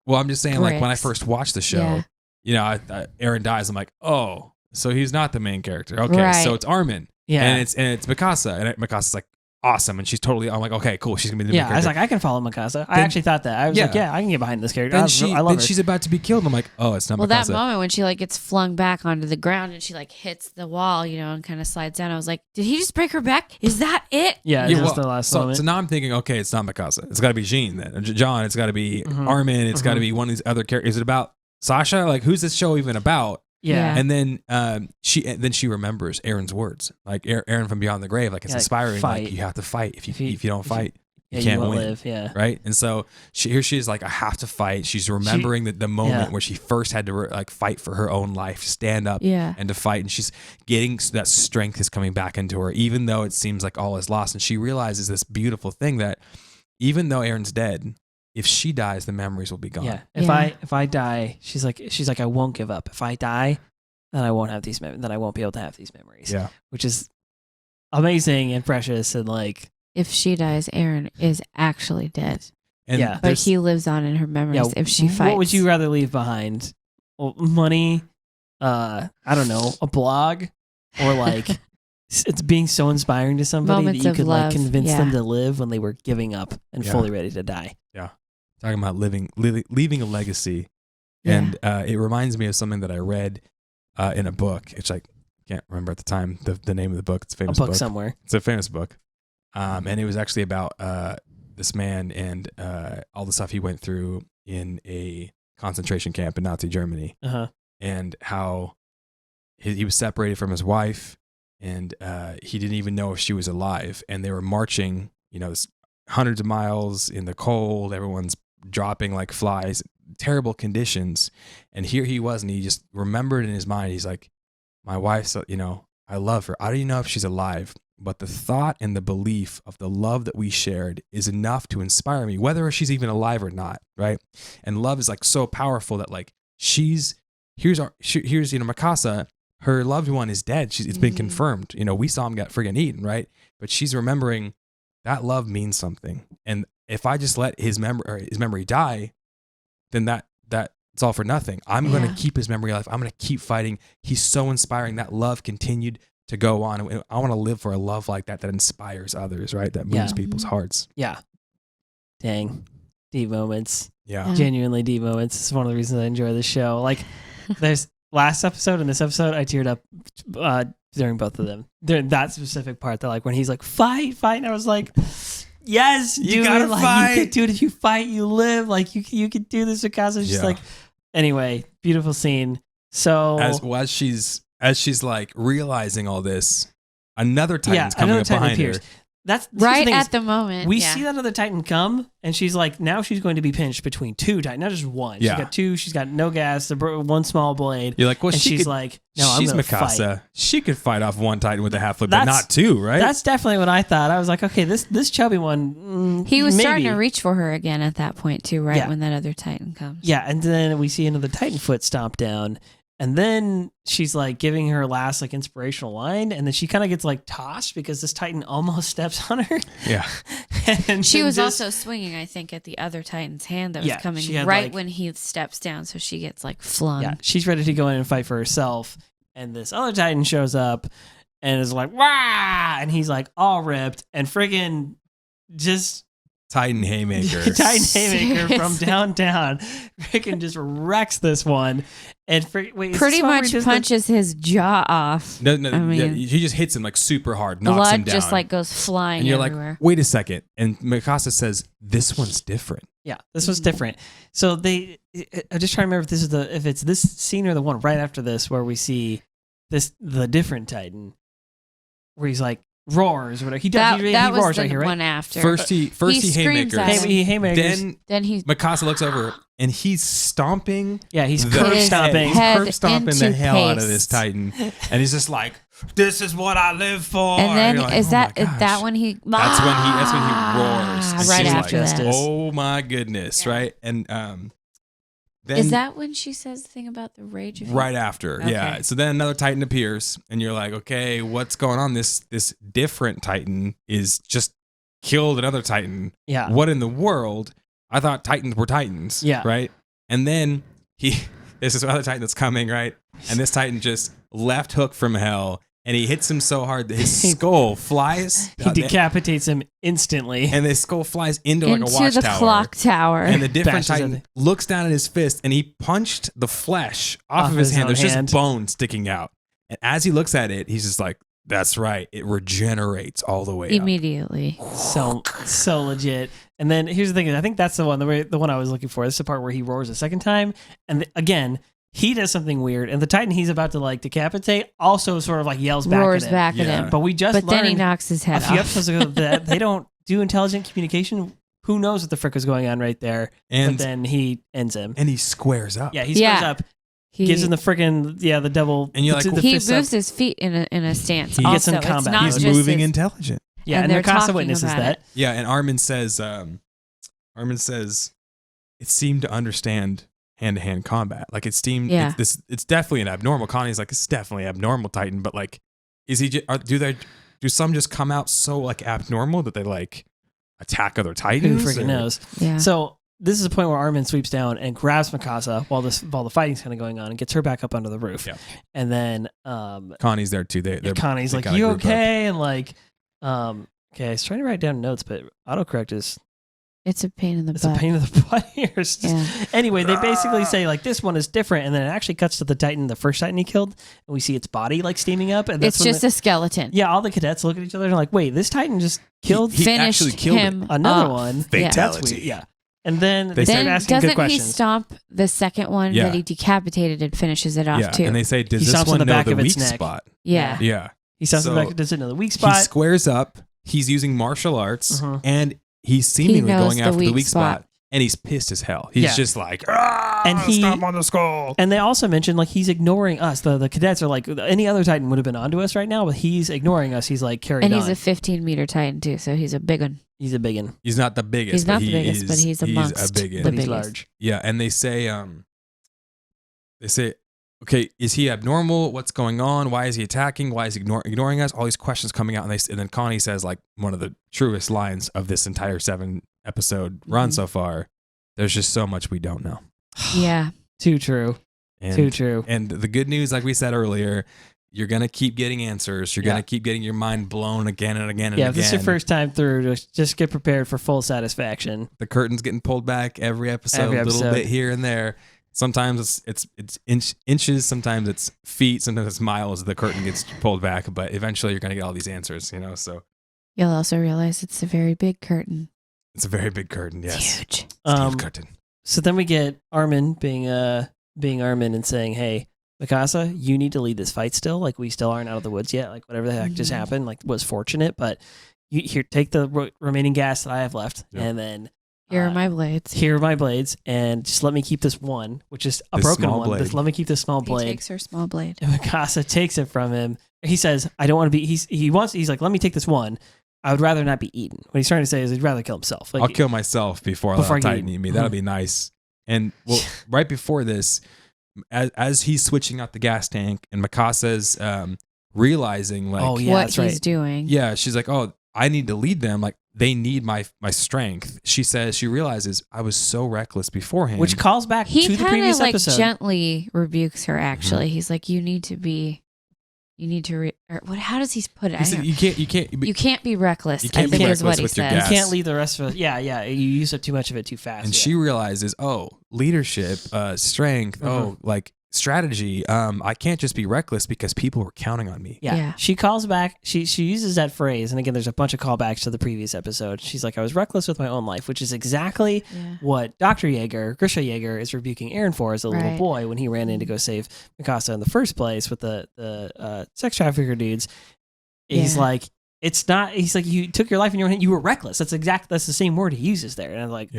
Well, I'm just saying, like when I bricks. first watched the show, Aaron dies. I'm like, oh, so he's not the main character. Okay, Right. so it's Armin. yeah. and it's Mikasa, and Mikasa's like awesome, and she's totally. I'm like, okay, cool. She's gonna be the main I was character. like, I can follow Mikasa. I Then- actually thought that. I was like, Yeah. I can get behind this character. then I love her. she's about to be killed. I'm like, oh, it's not Well, Mikasa. that moment when she like gets flung back onto the ground and she like hits the wall, and kind of slides down. I was like, did he just break her back? Is that it? Yeah, Yeah, this well, is the last so, moment. so now I'm thinking, okay, it's not Mikasa. It's got to be Jean then. John. It's got to be Armin. It's got to be one of these other characters. Is it about Sasha? Like, who's this show even about? yeah. And then she remembers Aaron's words, like Aaron from Beyond the Grave. Like it's Yeah, like, inspiring. fight. Like you have to fight. If you don't if fight, yeah, you can't won't win. live. Yeah. Right. And so she is like, I have to fight. She's remembering the moment yeah. where she first had to fight for her own life, stand up Yeah. and to fight. And she's getting that strength is coming back into her, even though it seems like all is lost. And she realizes this beautiful thing that even though Aaron's dead, if she dies, the memories will be gone. Yeah. Yeah. If I die, she's like, I won't give up. If I die, then I won't have these. Then I won't be able to have these memories. Yeah. Which is amazing and precious and like. If she dies, Aaron is actually dead, And Yeah. but there's- he lives on in her memories. If she fights, What would you rather leave behind? Well, money, I don't know, a blog, or like it's being so inspiring to somebody Moments that you of could like love, convince them yeah. to live when they were giving up and Yeah. fully ready to die. talking about leaving a legacy. Yeah. And it reminds me of something that I read in a book, which I can't remember at the time the name of the book. It's a A famous book book. somewhere. It's a famous book. And it was actually about this man and all the stuff he went through in a concentration camp in Nazi Germany, and how he was separated from his wife, and he didn't even know if she was alive. And they were marching, hundreds of miles in the cold. Everyone's dropping like flies, terrible conditions. And here he was, and he just remembered in his mind, he's like, my wife, I love her. I don't even know if she's alive, but the thought and the belief of the love that we shared is enough to inspire me, whether she's even alive or not, right? And love is like so powerful that like here's Mikasa, her loved one is dead. It's been confirmed. We saw him get friggin' eaten, right? But she's remembering that love means something. And if I just let his memory die, then that's all for nothing. I'm going to keep his memory alive. I'm going to keep fighting. He's so inspiring. That love continued to go on. And I want to live for a love like that inspires others, right? That moves people's hearts. Yeah. Dang. Deep moments. Yeah. Genuinely deep moments. It's one of the reasons I enjoy this show. Like, there's last episode and this episode, I teared up during both of them. During that specific part, that like when he's like, fight, and I was like, yes, you gotta like, fight. You can do it. If you fight, you live. Like, you can do this. Mikasa's just like, anyway, beautiful scene. So as she's like realizing all this, another Titan's coming up behind her. That's right at the moment. We see that other Titan come, and she's like, now she's going to be pinched between two Titans, not just one. She's got two. She's got no gas, one small blade. You're like, well, and she's like, no, she's I'm Mikasa. Fight. She could fight off one Titan with a half flip, but not two, right? That's definitely what I thought. I was like, okay, this chubby one. He was maybe. starting to reach for her again at that point too, right? When that other Titan comes. Yeah, and then we see another Titan foot stomp down. And then she's like giving her last like inspirational line, and then she kind of gets like tossed because this Titan almost steps on her. Yeah. And she was also swinging, I think, at the other Titan's hand that was coming right when he steps down, so she gets like flung. Yeah, she's ready to go in and fight for herself, and this other Titan shows up and is like, "Wah!" And he's like all ripped and friggin' just. Titan haymaker. From downtown. Freaking just wrecks this one. And pretty much punches his jaw off. No, I mean, he just hits him like super hard, knocks him down. Blood just like goes flying and you're everywhere. Like, wait a second. And Mikasa says, this one's different. Yeah, this one's different. So I just try to remember if it's this scene or the one right after this where we see the different Titan where he's like, roars, whatever he does. He was roars the right here, right? one after. First he haymakers. He haymakers. Then Mikasa looks over and he's stomping. Yeah, he's curb stomping. Curb stomping the hell out of this Titan, and he's just like, "This is what I live for." And then like, is that when he? That's when he roars. And right she's after like, that. Oh my goodness! Yeah. Right, and then, is that when she says the thing about the rage of right after? Okay. Yeah. So then another Titan appears, and you're like, okay, what's going on? This different Titan is just killed another Titan. Yeah. What in the world? I thought Titans were Titans. Yeah. Right. And then there's this other Titan that's coming, right? And this Titan just left hook from hell. And he hits him so hard that his skull flies. He decapitates him instantly. And his skull flies into like a watchtower. Into the clock tower. And the different Titan looks down at his fist and he punched the flesh off of his hand. There's just bone sticking out. And as he looks at it, he's just like, that's right. It regenerates all the way immediately. So legit. And then here's the thing. I think that's the one I was looking for. This is the part where he roars a second time. And again, he does something weird, and the Titan he's about to like decapitate also sort of like yells back roars at him. Back at him. But we just learned then he knocks his head a few off. episodes ago that they don't do intelligent communication. Who knows what the frick is going on right there? And but then he ends him, and he squares up. Yeah, he squares up. Gives him the freaking the double. And you're like, he moves his feet in a stance. He gets in combat. He's moving intelligent. Yeah, and Mikasa witnesses that. Yeah, and Armin says, it seemed to understand hand-to-hand combat. Like it seemed, it's definitely an abnormal. Connie's like, it's definitely abnormal Titan, but like, is he? Do some just come out so like abnormal that they like attack other Titans? Who freaking knows? Yeah. So this is the point where Armin sweeps down and grabs Mikasa while the fighting's kind of going on and gets her back up onto the roof. Yeah. And then Connie's there too. Connie's like, "You okay?" And like, okay, I was trying to write down notes, but autocorrect is. It's a pain in the butt. It's a pain in the butt here. Anyway, they basically say like this one is different, and then it actually cuts to the first Titan he killed, and we see its body like steaming up, and it's just a skeleton. Yeah, all the cadets look at each other and are like, "Wait, this Titan just killed, finished actually killed him another one, fatality." Yeah, and then they start asking good questions. Doesn't he stomp the second one that he decapitated and finishes it off too? And they say, "Does this one know the weak spot?" Yeah, yeah. He stomps the back. Does it know the weak spot? He squares up. He's using martial arts, and he's seemingly going after the weak spot. And he's pissed as hell. He's just like, and stomp on the skull. And they also mentioned like he's ignoring us. The cadets are like, any other Titan would have been onto us right now, but he's ignoring us. He's like carrying on. And he's a 15-meter Titan too, so he's a big one. He's a big one. He's not the biggest. He's not the biggest, but he's amongst a big one. The he's biggest. large. Yeah, and they say, okay, is he abnormal? What's going on? Why is he attacking? Why is he ignoring us? All these questions coming out, and then Connie says like one of the truest lines of this entire 7 episode run so far, there's just so much we don't know. Yeah. Too true. Too true. And the good news, like we said earlier, you're going to keep getting answers. You're going to keep getting your mind blown again and again and again. Yeah, if this is your first time through, just get prepared for full satisfaction. The curtain's getting pulled back every episode, a little bit here and there. Sometimes it's inches, sometimes it's feet, sometimes it's miles. The curtain gets pulled back, but eventually you're going to get all these answers, So You'll also realize it's a very big curtain. it's a very big curtain, yes. It's huge. It's a huge curtain. So then we get Armin being Armin and saying, "Hey, Mikasa, you need to lead this fight still. Like, we still aren't out of the woods yet. Like, whatever the heck just happened, like, was fortunate, but you here, take the remaining gas that I have left, and then here are my blades. Here are my blades, and just let me keep this one, which is a This broken small one. blade. Just let me keep this small blade." He takes her small blade. And Mikasa takes it from him. He says, "I don't want to be." He's like, "Let me take this one. I would rather not be eaten." What he's trying to say is he'd rather kill himself. Like, I'll kill myself before I let Titan eat me. That'll be nice. And well, right before this, as he's switching out the gas tank, and Mikasa's realizing like, what he's doing. Yeah, she's like, "Oh, I need to lead them. Like, they need my strength." She says she realizes I was so reckless beforehand, which calls back to the previous like episode. Gently rebukes her. Actually, he's like, "You need to. Or what? How does he put it? He said, you can't be reckless." You can't I be think is what reckless he with your says. gas. You can't leave the rest of it. Yeah. You use up too much of it too fast. And she realizes, leadership, strength, like strategy. I can't just be reckless because people were counting on me. Yeah. She calls back. She uses that phrase. And again, there's a bunch of callbacks to the previous episode. She's like, "I was reckless with my own life," which is exactly what Dr. Grisha Yeager is rebuking Aaron for as a little boy when he ran in to go save Mikasa in the first place with the sex trafficker dudes. He's like, it's not, he's like, "You took your life in your own hand. You were reckless." That's the same word he uses there. And I'm like,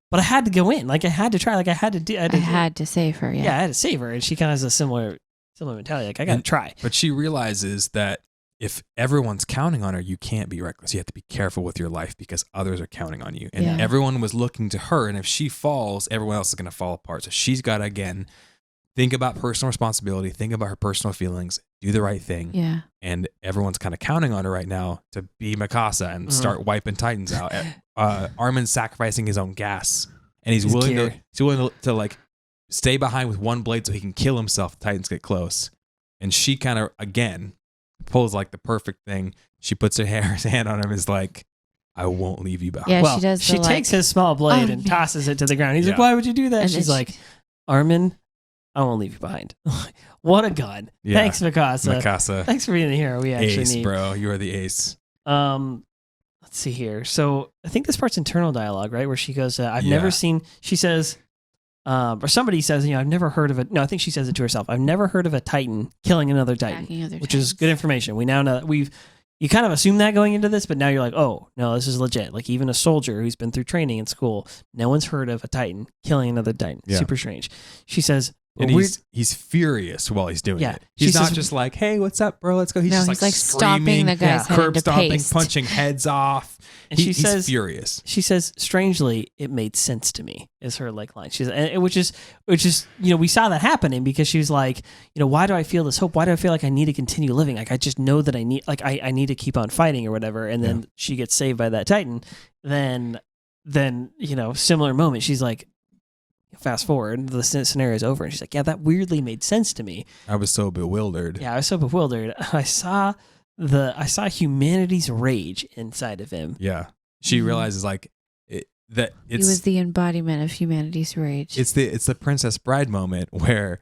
but I had to go in. Like, I had to try. Like, I had to save her. Yeah, I had to save her. And she kind of has a similar mentality. Like, I got to try. But she realizes that if everyone's counting on her, you can't be reckless. You have to be careful with your life because others are counting on you. And everyone was looking to her. And if she falls, everyone else is going to fall apart. So she's got to, again, think about personal responsibility, think about her personal feelings, do the right thing. Yeah. And everyone's kind of counting on her right now to be Mikasa and start wiping Titans out. Armin's sacrificing his own gas, and he's willing to like stay behind with one blade so he can kill himself if Titans get close. And she kind of, again, pulls like the perfect thing. She puts her hand on him, is like, "I won't leave you behind." Yeah, she does. She takes his small blade and tosses it to the ground. He's like, "Why would you do that?" And she's like, "Armin, I won't leave you behind." What a gun. Yeah. Thanks, Mikasa. Thanks for being the hero we actually ace, need. Bro. You are the ace. Let's see here. So I think this part's internal dialogue, right? Where she goes, I've never seen, she says, or somebody says, I've never heard of it. No, I think she says it to herself. "I've never heard of a Titan killing another Titan," which is good information. We now know that you kind of assume that going into this, but now you're like, oh, no, this is legit. Like, even a soldier who's been through training in school, no one's heard of a Titan killing another Titan. Yeah. Super strange. She says, and he's furious while he's doing it. He's not just like, "Hey, what's up, bro? Let's go." He's just like stomping screaming, the guy's head curb stomping, paste. punching heads off. And he's furious. She says, "Strangely, it made sense to me," is her like line. She's, which is we saw that happening because she was like, "Why do I feel this hope? Why do I feel like I need to continue living? Like, I just know that I need to keep on fighting or whatever." And then she gets saved by that Titan. Then similar moment. She's like, fast forward, the scenario's over, and she's like, "Yeah, that weirdly made sense to me." I was so bewildered. Yeah, I was so bewildered. I saw humanity's rage inside of him. Yeah, she realizes that he was the embodiment of humanity's rage. It's the Princess Bride moment where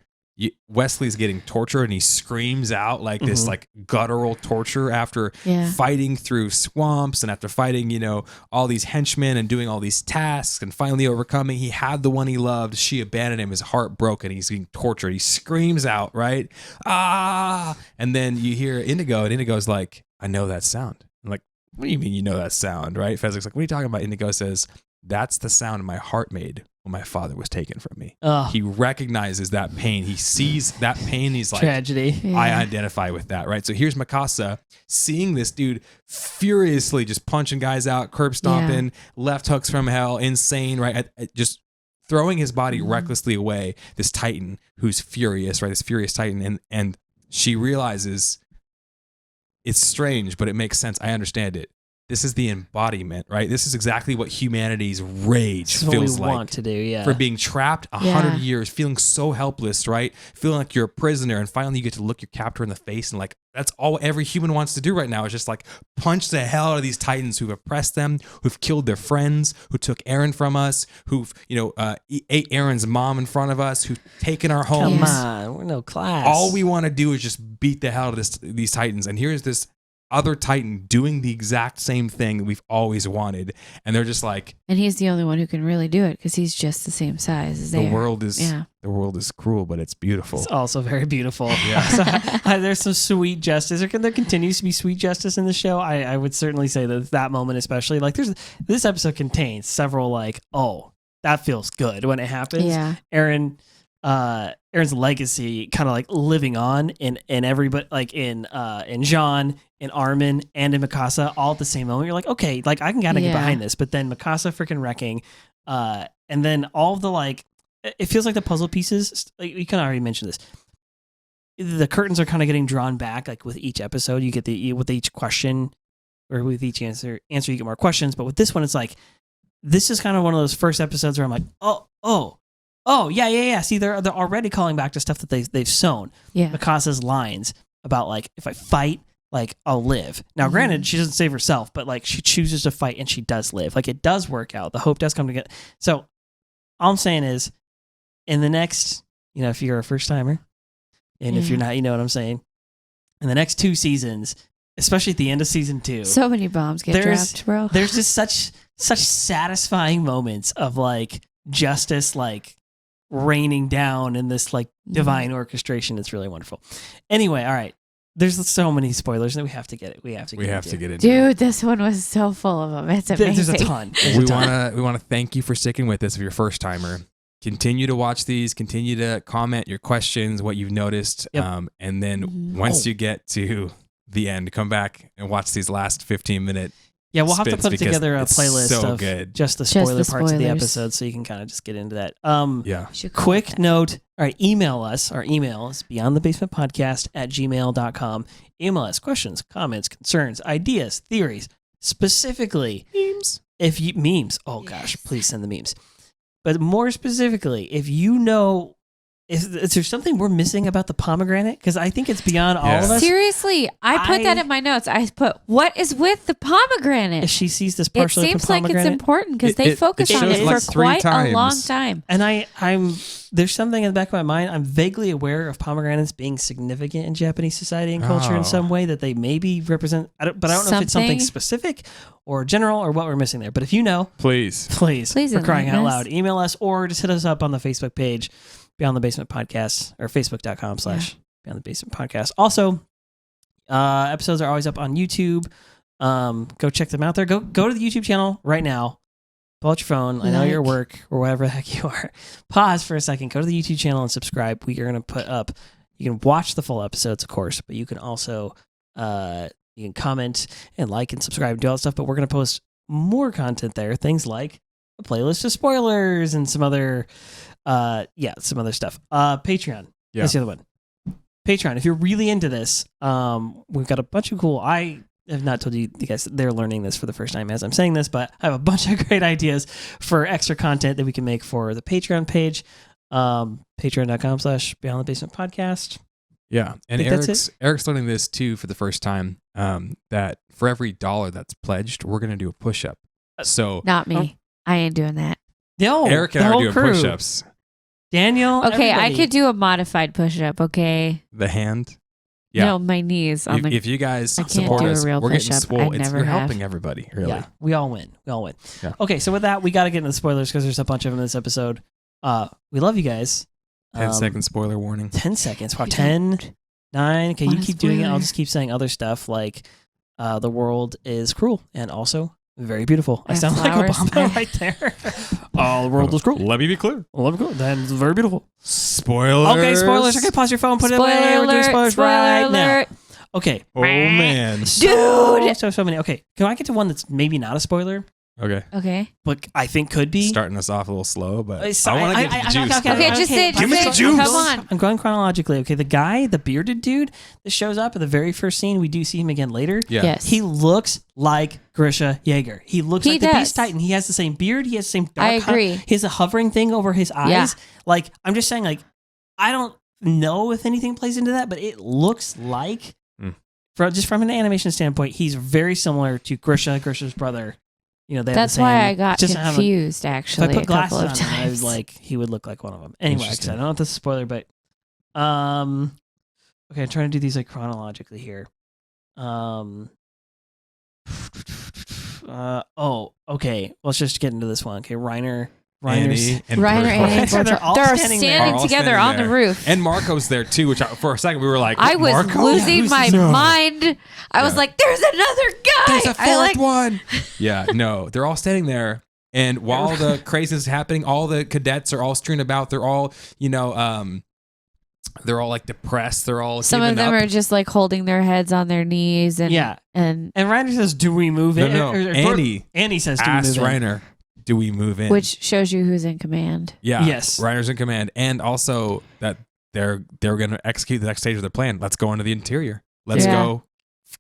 Wesley's getting tortured and he screams out like this like guttural torture after fighting through swamps and after fighting all these henchmen and doing all these tasks and finally overcoming. He had the one he loved. She abandoned him. His heart broke and he's being tortured. He screams out, right? "Ah!" And then you hear Indigo, and Indigo's like, "I know that sound." I'm like, "What do you mean you know that sound?" Right? Fezzik's like, "What are you talking about?" Indigo says, "That's the sound my heart made when my father was taken from me." He recognizes that pain. He sees that pain. He's like, tragedy. I identify with that, right? So here's Mikasa seeing this dude furiously just punching guys out, curb stomping, left hooks from hell, insane, right? Just throwing his body recklessly away. This Titan who's furious, right? This furious Titan. And she realizes it's strange, but it makes sense. I understand it. this is the embodiment, right? This is exactly what humanity's rage This is what feels we like. want to do, yeah. For being trapped 100 years, feeling so helpless, right? Feeling like you're a prisoner, and finally you get to look your captor in the face, and like that's all every human wants to do right now is just like punch the hell out of these titans who've oppressed them, who've killed their friends, who took Aaron from us, who've ate Aaron's mom in front of us, who've taken our homes. Come on, we're no class. All we want to do is just beat the hell out of these titans, and here's this other titan doing the exact same thing that we've always wanted, and they're just like, and he's the only one who can really do it because he's just the same size as they are. The world is cruel, but it's beautiful. It's also very beautiful. Yeah. So, there's some sweet justice. There continues to be sweet justice in the show. I would certainly say that moment especially, like this episode contains several like, oh, that feels good when it happens. Yeah. Aaron's legacy kind of like living on in everybody, like in Jean, in Armin, and in Mikasa, all at the same moment. You're like, okay, like I can kind of get behind this. But then Mikasa freaking wrecking, and then all of the like, it feels like the puzzle pieces. Like you kind of already mentioned this. The curtains are kind of getting drawn back, like with each episode. You get with each question, or with each answer you get more questions. But with this one, it's like this is kind of one of those first episodes where I'm like, oh, yeah. See, they're already calling back to stuff that they've sown. Yeah. Mikasa's lines about like, if I fight, like I'll live. Now, granted, she doesn't save herself, but like she chooses to fight and she does live. Like it does work out. The hope does come together. So all I'm saying is, in the next, if you're a first timer, and if you're not, you know what I'm saying. In the next 2 seasons, especially at the end of season 2, so many bombs get dropped, bro. There's just such satisfying moments of like justice, like raining down in this like divine orchestration. It's really wonderful. Anyway, all right. There's so many spoilers that we have to get it. We have to get into. Dude, this one was so full of them. It's amazing. There's a ton. We want to thank you for sticking with us if you're a first timer. Continue to watch these. Continue to comment your questions, what you've noticed, and then once you get to the end, come back and watch these last 15-minute. Yeah, we'll have to put together a playlist of just the spoiler parts of the episode, so you can kind of just get into that. Quick note. All right, email us. Our email is beyondthebasementpodcast@gmail.com. Email us questions, comments, concerns, ideas, theories, specifically memes. Oh gosh, please send the memes. But more specifically, if you know, is there something we're missing about the pomegranate? Because I think it's beyond all of us. Seriously, I put that in my notes. I put, what is with the pomegranate? If she sees this partially, it seems like it's important because they focus on it for quite a long time. And I'm there's something in the back of my mind. I'm vaguely aware of pomegranates being significant in Japanese society and culture in some way that they maybe represent. But I don't know if it's something specific or general or what we're missing there. But if you know, please, for crying out loud, email us or just hit us up on the Facebook page. Beyond the Basement Podcast, or facebook.com/Beyond the Basement Podcast. Also, episodes are always up on YouTube. Go check them out there. Go to the YouTube channel right now. Pull out your phone. I know you're at work or wherever the heck you are. Pause for a second. Go to the YouTube channel and subscribe. We are going to put up, you can watch the full episodes, of course, but you can also, you can comment and like and subscribe and do all that stuff, but we're going to post more content there. Things like a playlist of spoilers and some other stuff. Patreon. That's the other one. Patreon. If you're really into this, we've got a bunch of cool. I have not told you guys they're learning this for the first time as I'm saying this, but I have a bunch of great ideas for extra content that we can make for the Patreon page. Patreon.com/Beyond the Basement Podcast. Yeah, and Eric's learning this too for the first time. That for every $1 that's pledged, we're gonna do a push-up. So not me. I ain't doing that. No, Eric and I are doing push-ups. Daniel. Okay, everybody. I could do a modified push-up. Okay. The hand. Yeah. No, my knees. If you guys support us, we're getting swole. You're helping everybody, really. Yeah, we all win. Yeah. Okay, so with that, we got to get into the spoilers because there's a bunch of them in this episode. We love you guys. 10-second spoiler warning. 10 seconds. Wow, 10, 9. Okay, you keep doing it. I'll just keep saying other stuff like the world is cruel and also very beautiful. I sound like Obama right there. The world is cruel. Let me be clear. Then it's very beautiful. Spoilers. Okay, spoilers. Okay, pause your phone. Put it away. We're doing spoilers right now. Okay. Oh, man. Dude. So many. Okay, can I get to one that's maybe not a spoiler? Okay. but I think could be. Starting us off a little slow, but So I want to get the juice. Okay, just say it. Give me the juice. Come on. I'm going chronologically. Okay, the guy, the bearded dude that shows up in the very first scene, we do see him again later. Yeah. Yes. He looks like Grisha Yeager. He looks like the does. Beast Titan. He has the same beard. He has the same dark I agree. He has a hovering thing over his eyes. Yeah. Like, I'm just saying, like, I don't know if anything plays into that, but it looks like, just from an animation standpoint, he's very similar to Grisha's brother. You know, they That's why I got confused, actually, if I put a couple glasses of on him, I times. was like, he would look like one of them. Anyway, 'cause I don't know if this is a spoiler, but okay, I'm trying to do these like chronologically here. Okay. Let's just get into this one. Okay, Reiner, Annie, and Reiner, Bertolt. Annie, and They're Bertolt. all They're standing standing there. together on the roof. And Marco's there too, which for a second we were like, I was Marco? losing my mind. I was Yeah. like, "There's another guy." There's a I fourth one. Yeah, no, they're all standing there. And while the craziness is happening, all the cadets are all strewn about. They're all, they're all like depressed. They're all Some of them are just like holding their heads on their knees, and and Reiner says, "Do we move in?" No. Annie says, "Do we asked move in?" Reiner, "Do we move in?" which shows you who's in command. Yeah. Yes. Reiner's in command. And also that they're going to execute the next stage of their plan. Let's go into the interior. Let's go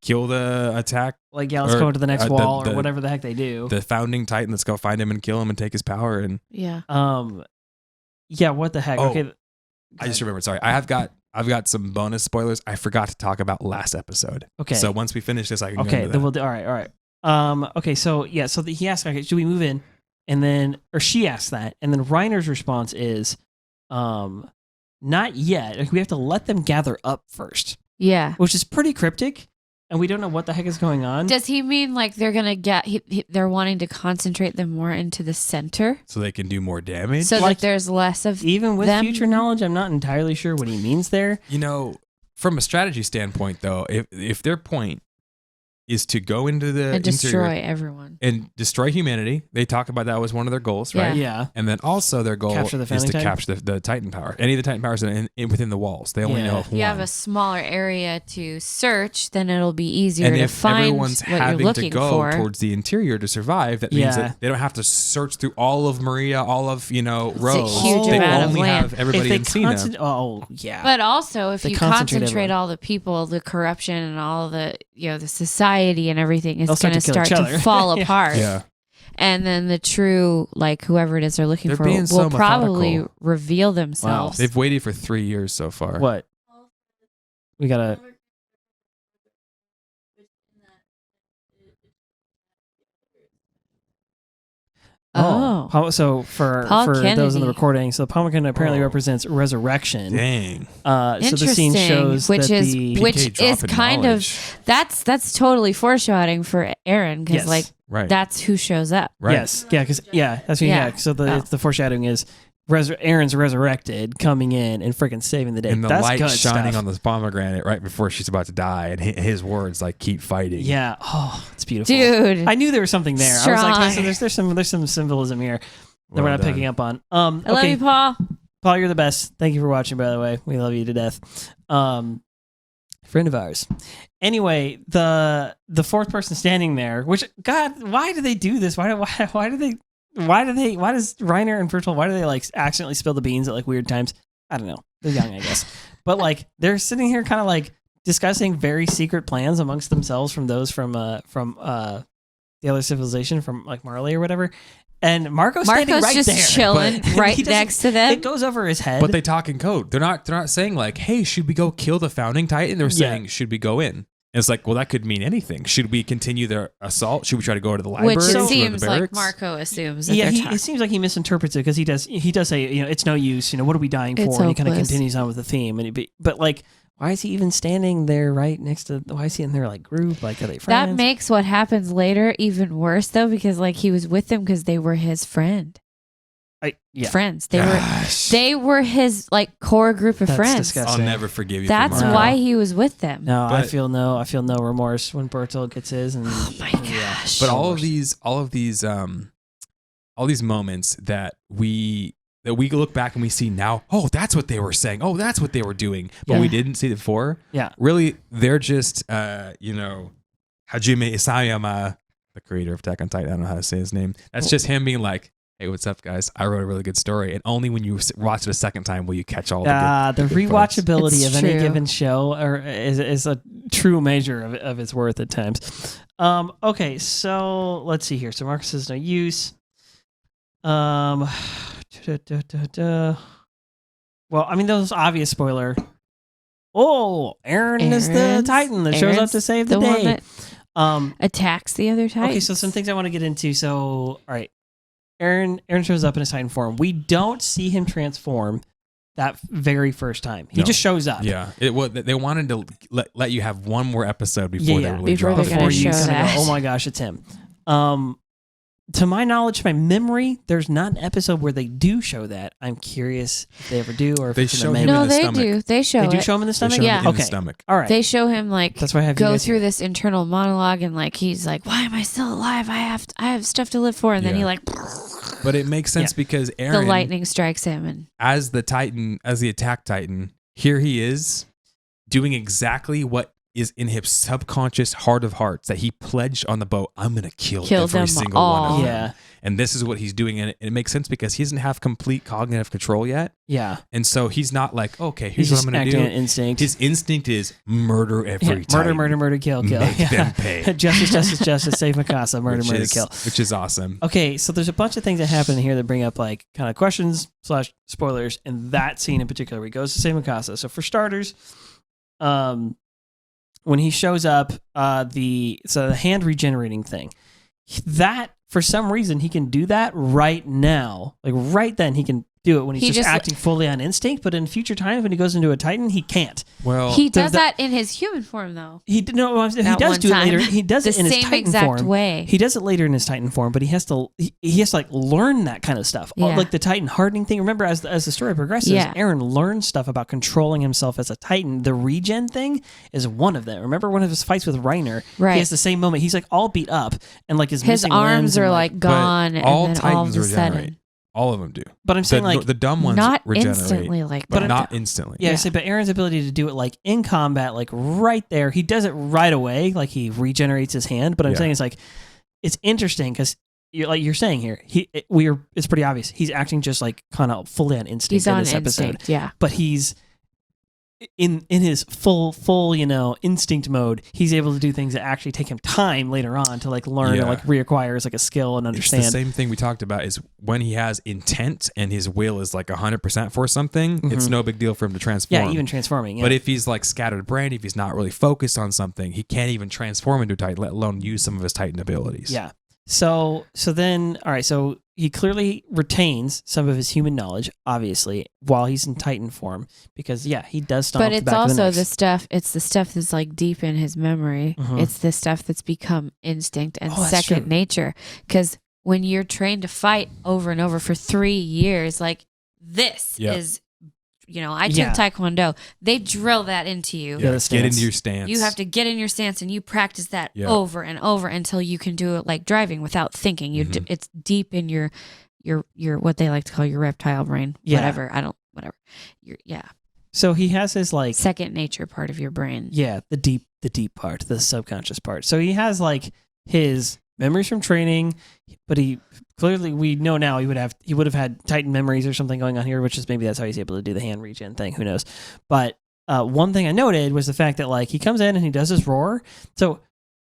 kill the attack. Like, let's go to the next wall the- or whatever the heck they do. The founding Titan. Let's go find him and kill him and take his power. And Yeah. What the heck? Oh, Okay. I just remembered. Sorry. I've got some bonus spoilers. I forgot to talk about last episode. Okay. So once we finish this, I can go Okay, into then that. we'll do. All right. Okay, so he asked, okay, "Do we move in?" And then, or she asked that, and then Reiner's response is, "Not yet. Like, we have to let them gather up first," Yeah. which is pretty cryptic, and we don't know what the heck is going on. Does he mean like they're gonna they're wanting to concentrate them more into the center So they can do more damage. so Like, that there's less of Even with them? future knowledge, I'm not entirely sure what he means there. From a strategy standpoint, though, if their point is to go into the and destroy interior everyone. and destroy humanity, they talk about that was one of their goals, right? Yeah. And then also their goal Capture the is founding to Titan? capture the Titan power. Any of the Titan powers within the walls. They only Yeah. know of If one. you have a smaller area to search, then it'll be easier And to if find everyone's what you're having to looking go for. towards the interior to survive, that means Yeah. that they don't have to search through all of Maria, all of Rose. huge They amount of only land. have everybody in Cena. But also, if They you concentrate concentrate everyone. all the people, the corruption, and all the the society and everything is They'll start going to to kill each start other. to fall Yeah. apart. Yeah. And then the true, like whoever it is they're looking They're for, being will so probably methodical. reveal themselves. They've waited for 3 years so far. What? We gotta. Oh. So for Paul those in the Kennedy. recording, so the pomegranate apparently Oh. represents resurrection. Dang. So the scene Interesting, shows which that is the which PK is dropping kind knowledge. of that's totally foreshadowing for Aaron because Yes. like Right. that's who shows up. Right. Yes, that's what, Yeah. So Oh. the foreshadowing is Aaron's resurrected, coming in and freaking saving the day. And the That's light good shining stuff. on this pomegranate right before she's about to die, and his words like "keep fighting." Yeah. Oh, it's beautiful, Dude. I knew there was something there. I was like, Strong. listen, there's some symbolism here that Well we're not done. picking up on. I love Okay, you, Paul. Paul, you're the best. Thank you for watching. By the way, we love you to death. Friend of ours. Anyway, the fourth person standing there, which God, why do they do this? Why does Reiner and Bertolt, why do they like accidentally spill the beans at like weird times? I don't know. They're young, I guess. But like they're sitting here kind of like discussing very secret plans amongst themselves from those from the other civilization, from like Marley or whatever. And Marco's standing right just there. chilling But right he doesn't- next to them. It goes over his head. But they talk in code. They're not saying like, "Hey, should we go kill the founding Titan?" They're saying, "Should we go in?" And it's like, well, that could mean anything. Should we continue their assault? Should we try to go to the library? Which Go it to the seems like barracks? Marco assumes that Yeah, they're it seems like he misinterprets it because he does say, it's no use. What are we dying for? It's And he kind of hopeless. continues on with the theme. But like, why is he even standing there right next to? Why is he in their like group? Like, are they friends? That makes what happens later even worse though, because like he was with them because they were his friends. Gosh. They were his like core group of That's friends. disgusting. I'll never forgive you. That's for Marco. why he was with them. No, I But- feel no remorse when Bertolt gets his. And Oh my gosh. But all of these moments that we look back and we see now, oh, that's what they were saying. Oh, that's what they were doing. But Yeah. we didn't see it before. Yeah. Really, they're just Hajime Isayama the creator of Attack on Titan. I don't know how to say his name. That's just him being like, "Hey, what's up, guys? I wrote a really good story." And only when you watch it a second time will you catch all the good rewatchability It's of any true. given show is a true measure of its worth at times. Okay, so let's see here. So Marcus is no use. Well, I mean, that was obvious spoiler. Oh, Aaron is the Titan that shows up to save the one day. that attacks the other Titans. Okay, so some things I want to get into. So, all right, Aaron shows up in his Titan form. We don't see him transform that very first time. He just shows up. Yeah, they wanted to let you have one more episode before they really before drop they're it. gonna you show kinda that. go, oh my gosh, it's him. To my knowledge, my memory, there's not an episode where they do show that. I'm curious if they ever do or if They it's in show the him memory. in no, the they stomach. do. They show They do it. show him in the They stomach? show him Yeah. in the Okay. stomach. All right. They show him like That's why I have you go guys through here. this internal monologue and like he's like, "Why am I still alive? I have stuff to live for." And then Yeah. he like But it makes sense because the Aaron, lightning strikes him and as the Titan, as the Attack Titan, here he is doing exactly what is in his subconscious heart of hearts that he pledged on the boat. I'm going to kill every them single one all. of them. Yeah. And this is what he's doing. And it makes sense because he doesn't have complete cognitive control yet. Yeah. And so he's not like, okay, He's here's what just I'm going to acting do. on instinct. His instinct is murder every Yeah, Titan. murder, kill. Make Yeah. them pay. Justice, save Mikasa, murder, kill. Which is awesome. Okay, so there's a bunch of things that happen here that bring up like kind of questions / spoilers, and that scene in particular where he goes to save Mikasa. So for starters, when he shows up, the hand regenerating thing, that for some reason he can do that right now, like right then he can do it when he's just acting fully on instinct. But in future times when he goes into a Titan, he can't. Well, he does that in his human form though. He does That do one it time. later. He does it in his same Titan exact form. way. He does it later in his Titan form, but he has to like learn that kind of stuff. Yeah. Like the Titan hardening thing. Remember, as the story progresses, Yeah. Aaron learns stuff about controlling himself as a Titan. The regen thing is one of them. Remember one of his fights with Reiner? Right. He has the same moment. He's like all beat up and like his missing arms limbs and, are like gone, But and all then Titans all of a regenerate. sudden, all of them do. But I'm saying the, like the dumb ones not regenerate, instantly like but that. not instantly. yeah, I Yeah. say, but Aaron's ability to do it like in combat, like right there, he does it right away. Like he regenerates his hand. But I'm Yeah. saying it's like it's interesting because like you're saying here, it's pretty obvious he's acting just like kind of fully on instinct He's in on this episode. instinct. Yeah. But he's in his full instinct mode. He's able to do things that actually take him time later on to like learn Yeah. and like reacquire as like a skill and It's understand. the same thing we talked about is when he has intent and his will is like 100% for something, it's no big deal for him to transform. Yeah, even transforming. Yeah. But if he's like scattered brain, if he's not really focused on something, he can't even transform into a Titan, let alone use some of his Titan abilities. Yeah. So then, all right. So he clearly retains some of his human knowledge, obviously, while he's in Titan form, because he does stomp But the it's back of the also necks. the stuff. It's the stuff that's like deep in his memory. Mhm. It's the stuff that's become instinct and Oh, that's second true. nature. Because when you're trained to fight over and over for 3 years, like this Yeah. is, I took Yeah. Taekwondo. They drill that into you. Yeah, the Get stance. into your stance. You have to get in your stance and you practice that Yeah. over and over until you can do it like driving without thinking. It's deep in your what they like to call your reptile brain. Yeah. Whatever. So he has his like Second nature part of your brain. the deep part, the subconscious part. So he has like his memories from training, but he clearly we know now he would have had Titan memories or something going on here, which is maybe that's how he's able to do the hand regen thing. Who knows? But one thing I noted was the fact that like he comes in and he does his roar. So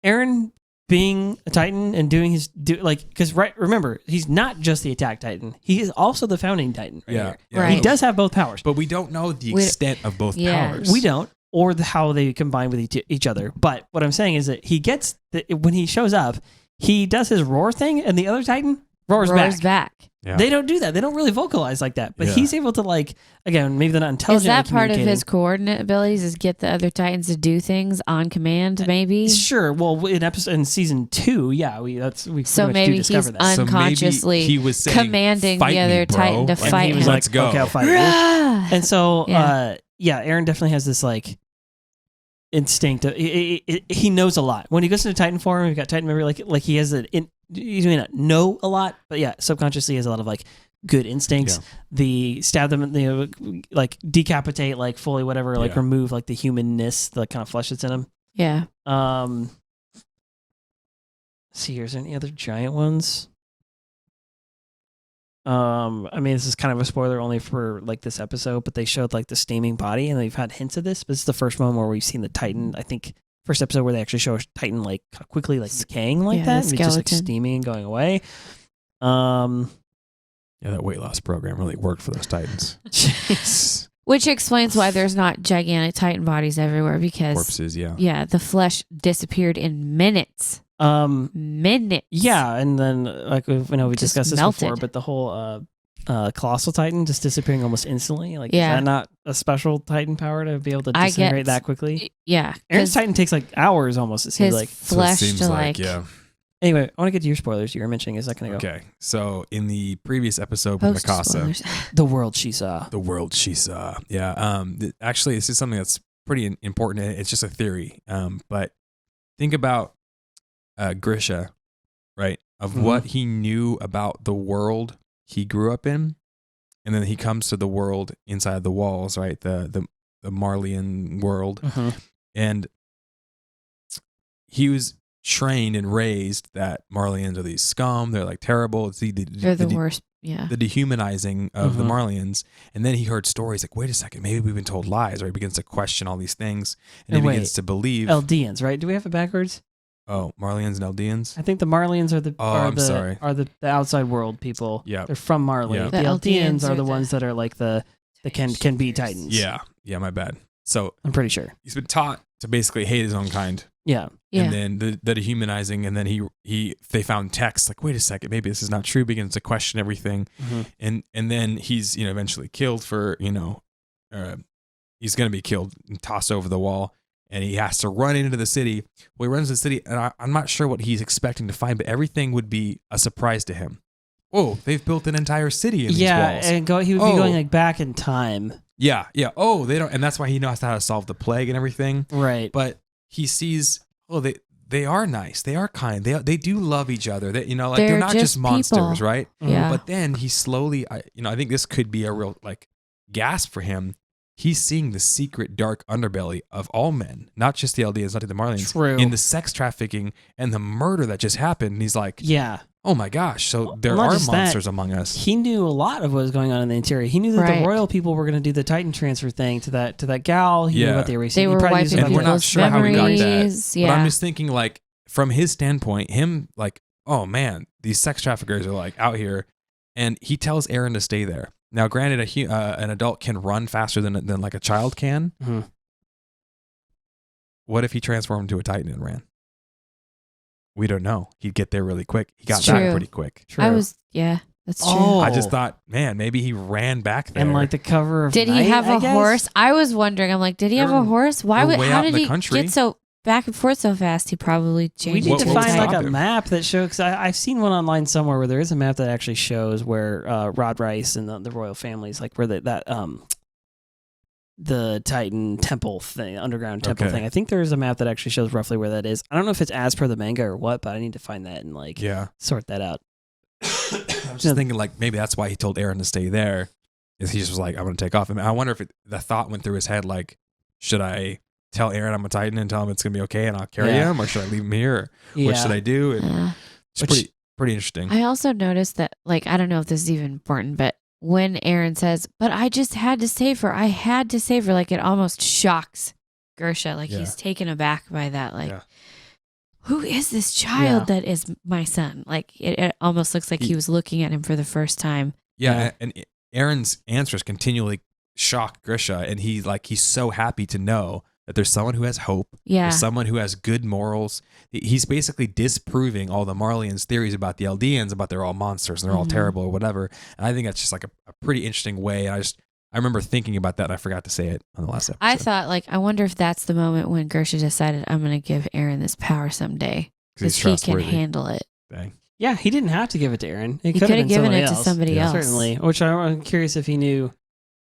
Aaron being a Titan and doing because remember he's not just the attack Titan, he is also the founding Titan. Right here. yeah. Right. He does have both powers. But we don't know the We- extent of both Yeah. powers. We don't, or how they combine with each other. But what I'm saying is that he gets when he shows up, he does his roar thing, and the other Titan roars back. Yeah. They don't do that. They don't really vocalize like that. But Yeah. he's able to again, maybe they're not Is intelligent. that part of his coordinate abilities? Is get the other Titans to do things on command? Maybe. Sure. Well, in season 2, we pretty So much do maybe he's discover that. So maybe unconsciously he was saying, commanding "Fight the me, other bro." Titan to And fight he was him. like, Let's go. okay, I'll fight you. Rah! And so, Yeah. Aaron definitely has this instinct. He knows a lot. When he goes into Titan form, we've got Titan memory. Like he has he may not know a lot, but subconsciously he has a lot of good instincts. Yeah. The stab them, decapitate, fully whatever, Yeah. remove the humanness, the kind of flesh that's in him. Yeah. see, is there any other giant ones? I mean, this is kind of a spoiler only for like this episode, but they showed like the steaming body, and they've had hints of this. But this is the first one where we've seen the Titan. I think first episode where they actually show a Titan like quickly like decaying like that, and it's just like steaming and going away. Yeah, that weight loss program really worked for those Titans. Jeez. Which explains why there's not gigantic Titan bodies everywhere, because corpses, yeah, the flesh disappeared in minutes. Minutes. Yeah, and then like we Just discussed this melted. before, but the whole colossal Titan just disappearing almost instantly. Like, Yeah. is that not a special Titan power to be able to disintegrate that quickly? Yeah, Aaron's Titan takes like hours almost. It seems his like. flesh so it seems to like yeah. Anyway, I want to get to your spoilers. You were mentioning a second ago. Okay, so in the previous episode with Mikasa, Spoilers. The world she saw. the world she saw. Yeah. Actually, this is something that's pretty important. It's just a theory. But think about Grisha, right? Of what he knew about the world he grew up in, and then he comes to the world inside the walls, right? The Marleyan world, and he was trained and raised that Marleyans are these scum. They're like terrible. It's They're the worst. Yeah. the dehumanizing of the Marleyans. And then he heard stories like, wait a second, maybe we've been told lies, right? He begins to question all these things, and he begins to believe. Eldians, right? Do we have it backwards? Oh, Marleyans and Eldians? I think the Marleyans are the the outside world people. Yeah. They're from Marley. Yeah. The Eldians are the ones that are like the can be Titans. Yeah. Yeah, my bad. So I'm pretty sure. he's been taught to basically hate his own kind. Yeah. And then the dehumanizing, and then they found text like, wait a second, maybe this is not true, begins to question everything. And then he's, eventually killed for, he's going to be killed and tossed over the wall, and he has to run into the city. Well, he runs to the city, and I'm not sure what he's expecting to find, but everything would be a surprise to him. Oh, they've built an entire city in these walls. And he would be going like back in time. Yeah. Oh, they don't, and that's why he knows how to solve the plague and everything. Right. But he sees, they are nice, they are kind, they do love each other. That they're not just monsters, people. right? Yeah. But then he slowly, I think this could be a real gasp for him. He's seeing the secret dark underbelly of all men, not just the Eldians, not the Marleyans. True. In the sex trafficking and the murder that just happened. And he's like, yeah. Oh my gosh! So there Not are just monsters that, among us. He knew a lot of what was going on in the interior. He knew that the royal people were going to do the Titan transfer thing to that gal. He knew about the erasing. They were wiping and we're not sure how he got that. Yeah. But I'm just thinking, from his standpoint, him oh man, these sex traffickers are out here, and he tells Aaron to stay there. Now, granted, an adult can run faster than a child can. Mm-hmm. What if he transformed into a Titan and ran? We don't know. He'd get there really quick. He got back pretty quick. True. That's true. Oh. I just thought, man, maybe he ran back there. And the cover of Did Night, he have I a guess? horse? I was wondering. I'm like, did he have a horse? Why would? way How out in did the he country. get so back and forth so fast? He probably changed. We need to What was find the a topic? map that shows. Cause I've seen one online somewhere where there is a map that actually shows where Rod Rice and the royal families, where the Titan temple thing, underground temple thing. I think there is a map that actually shows roughly where that is. I don't know if it's as per the manga or what, but I need to find that and sort that out. I was just thinking maybe that's why he told Aaron to stay there. Is he just was like, I'm going to take off. I wonder if the thought went through his head should I tell Aaron I'm a Titan and tell him it's going to be okay and I'll carry him, or should I leave him here? What should I do? And it's pretty interesting. I also noticed that, I don't know if this is even important, but when Aaron says, but I just had to save her. I had to save her. It almost shocks Grisha. He's taken aback by that. Who is this child that is my son? It almost looks like he was looking at him for the first time. Yeah. And Aaron's answers continually shock Grisha. And he's so happy to know that there's someone who has hope. Yeah. There's someone who has good morals. He's basically disproving all the Marleyans' theories about the Eldians, about they're all monsters and they're all terrible or whatever. And I think that's just a pretty interesting way. And I remember thinking about that, and I forgot to say it on the last episode. I thought, I wonder if that's the moment when Grisha decided, I'm going to give Aaron this power someday because he can handle it. Dang. Yeah, he didn't have to give it to Aaron. He could have given it to somebody else. Certainly, which I'm curious if he knew.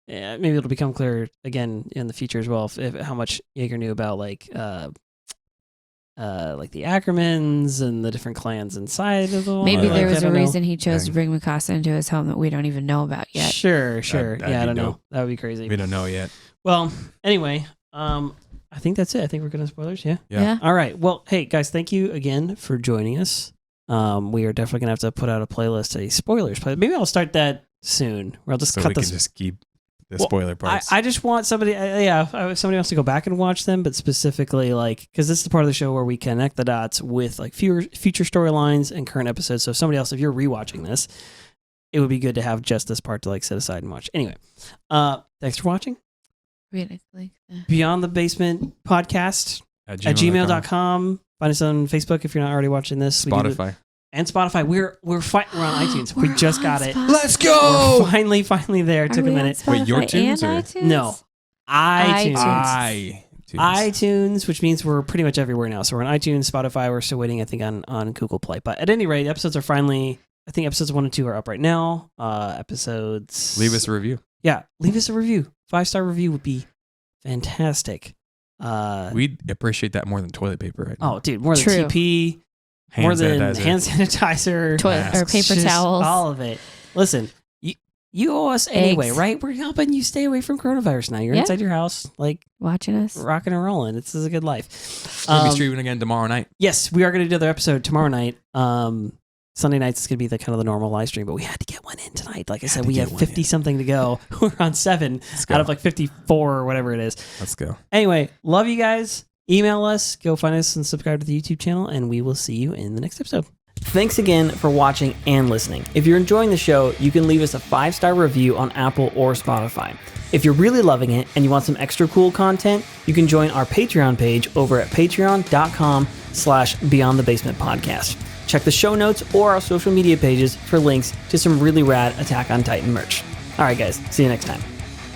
Maybe it'll become clear again in the future as well if how much Jaeger knew about the Ackermans and the different clans inside of the. Maybe there was a reason he chose to bring Mikasa into his home that we don't even know about yet. Sure. I don't know. That would be crazy. We don't know yet. Well, anyway, I think that's it. I think we're good on spoilers. Yeah. Yeah. All right. Well, hey guys, thank you again for joining us. we are definitely gonna have to put out a playlist, a spoilers playlist. Maybe I'll start that soon. Where I'll just cut this. Just keep the spoiler parts. I just want somebody, if somebody wants to go back and watch them, but specifically like, because this is the part of the show where we connect the dots with like future storylines and current episodes. So if somebody else, if you're rewatching this, it would be good to have just this part to like set aside and watch. Anyway, thanks for watching. Beyond the Basement Podcast at gmail.com. Find us on Facebook if you're not already watching this. Spotify. And Spotify. We're on iTunes. We just got it. Let's go. We're finally there. It took a minute. Wait, your tunes or iTunes? No. iTunes. iTunes, which means we're pretty much everywhere now. So we're on iTunes, Spotify. We're still waiting, I think, on Google Play. But at any rate, episodes are finally, I think episodes 1 and 2 are up right now. Episodes. Leave us a review. Yeah, leave us a review. 5-star review would be fantastic. We'd appreciate that more than toilet paper right now. Oh, dude, more than True. TP, more than hand sanitizer, toilet or paper just towels, all of it. Listen, you owe us anyway, right? We're helping you stay away from coronavirus now. You're inside your house, like watching us, rocking and rolling. This is a good life. We'll be streaming again tomorrow night. Yes, we are going to do another episode tomorrow night. Sunday nights is going to be the kind of the normal live stream, but we had to get one in tonight. Like I said, we have 50 something to go. We're on 7 out of like 54 or whatever it is. Let's go. Anyway, love you guys. Email us, go find us and subscribe to the YouTube channel, and we will see you in the next episode. Thanks again for watching and listening. If you're enjoying the show, you can leave us a 5-star review on Apple or Spotify. If you're really loving it and you want some extra cool content, you can join our Patreon page over at patreon.com/beyondthebasementpodcast. Check the show notes or our social media pages for links to some really rad Attack on Titan merch. All right, guys. See you next time.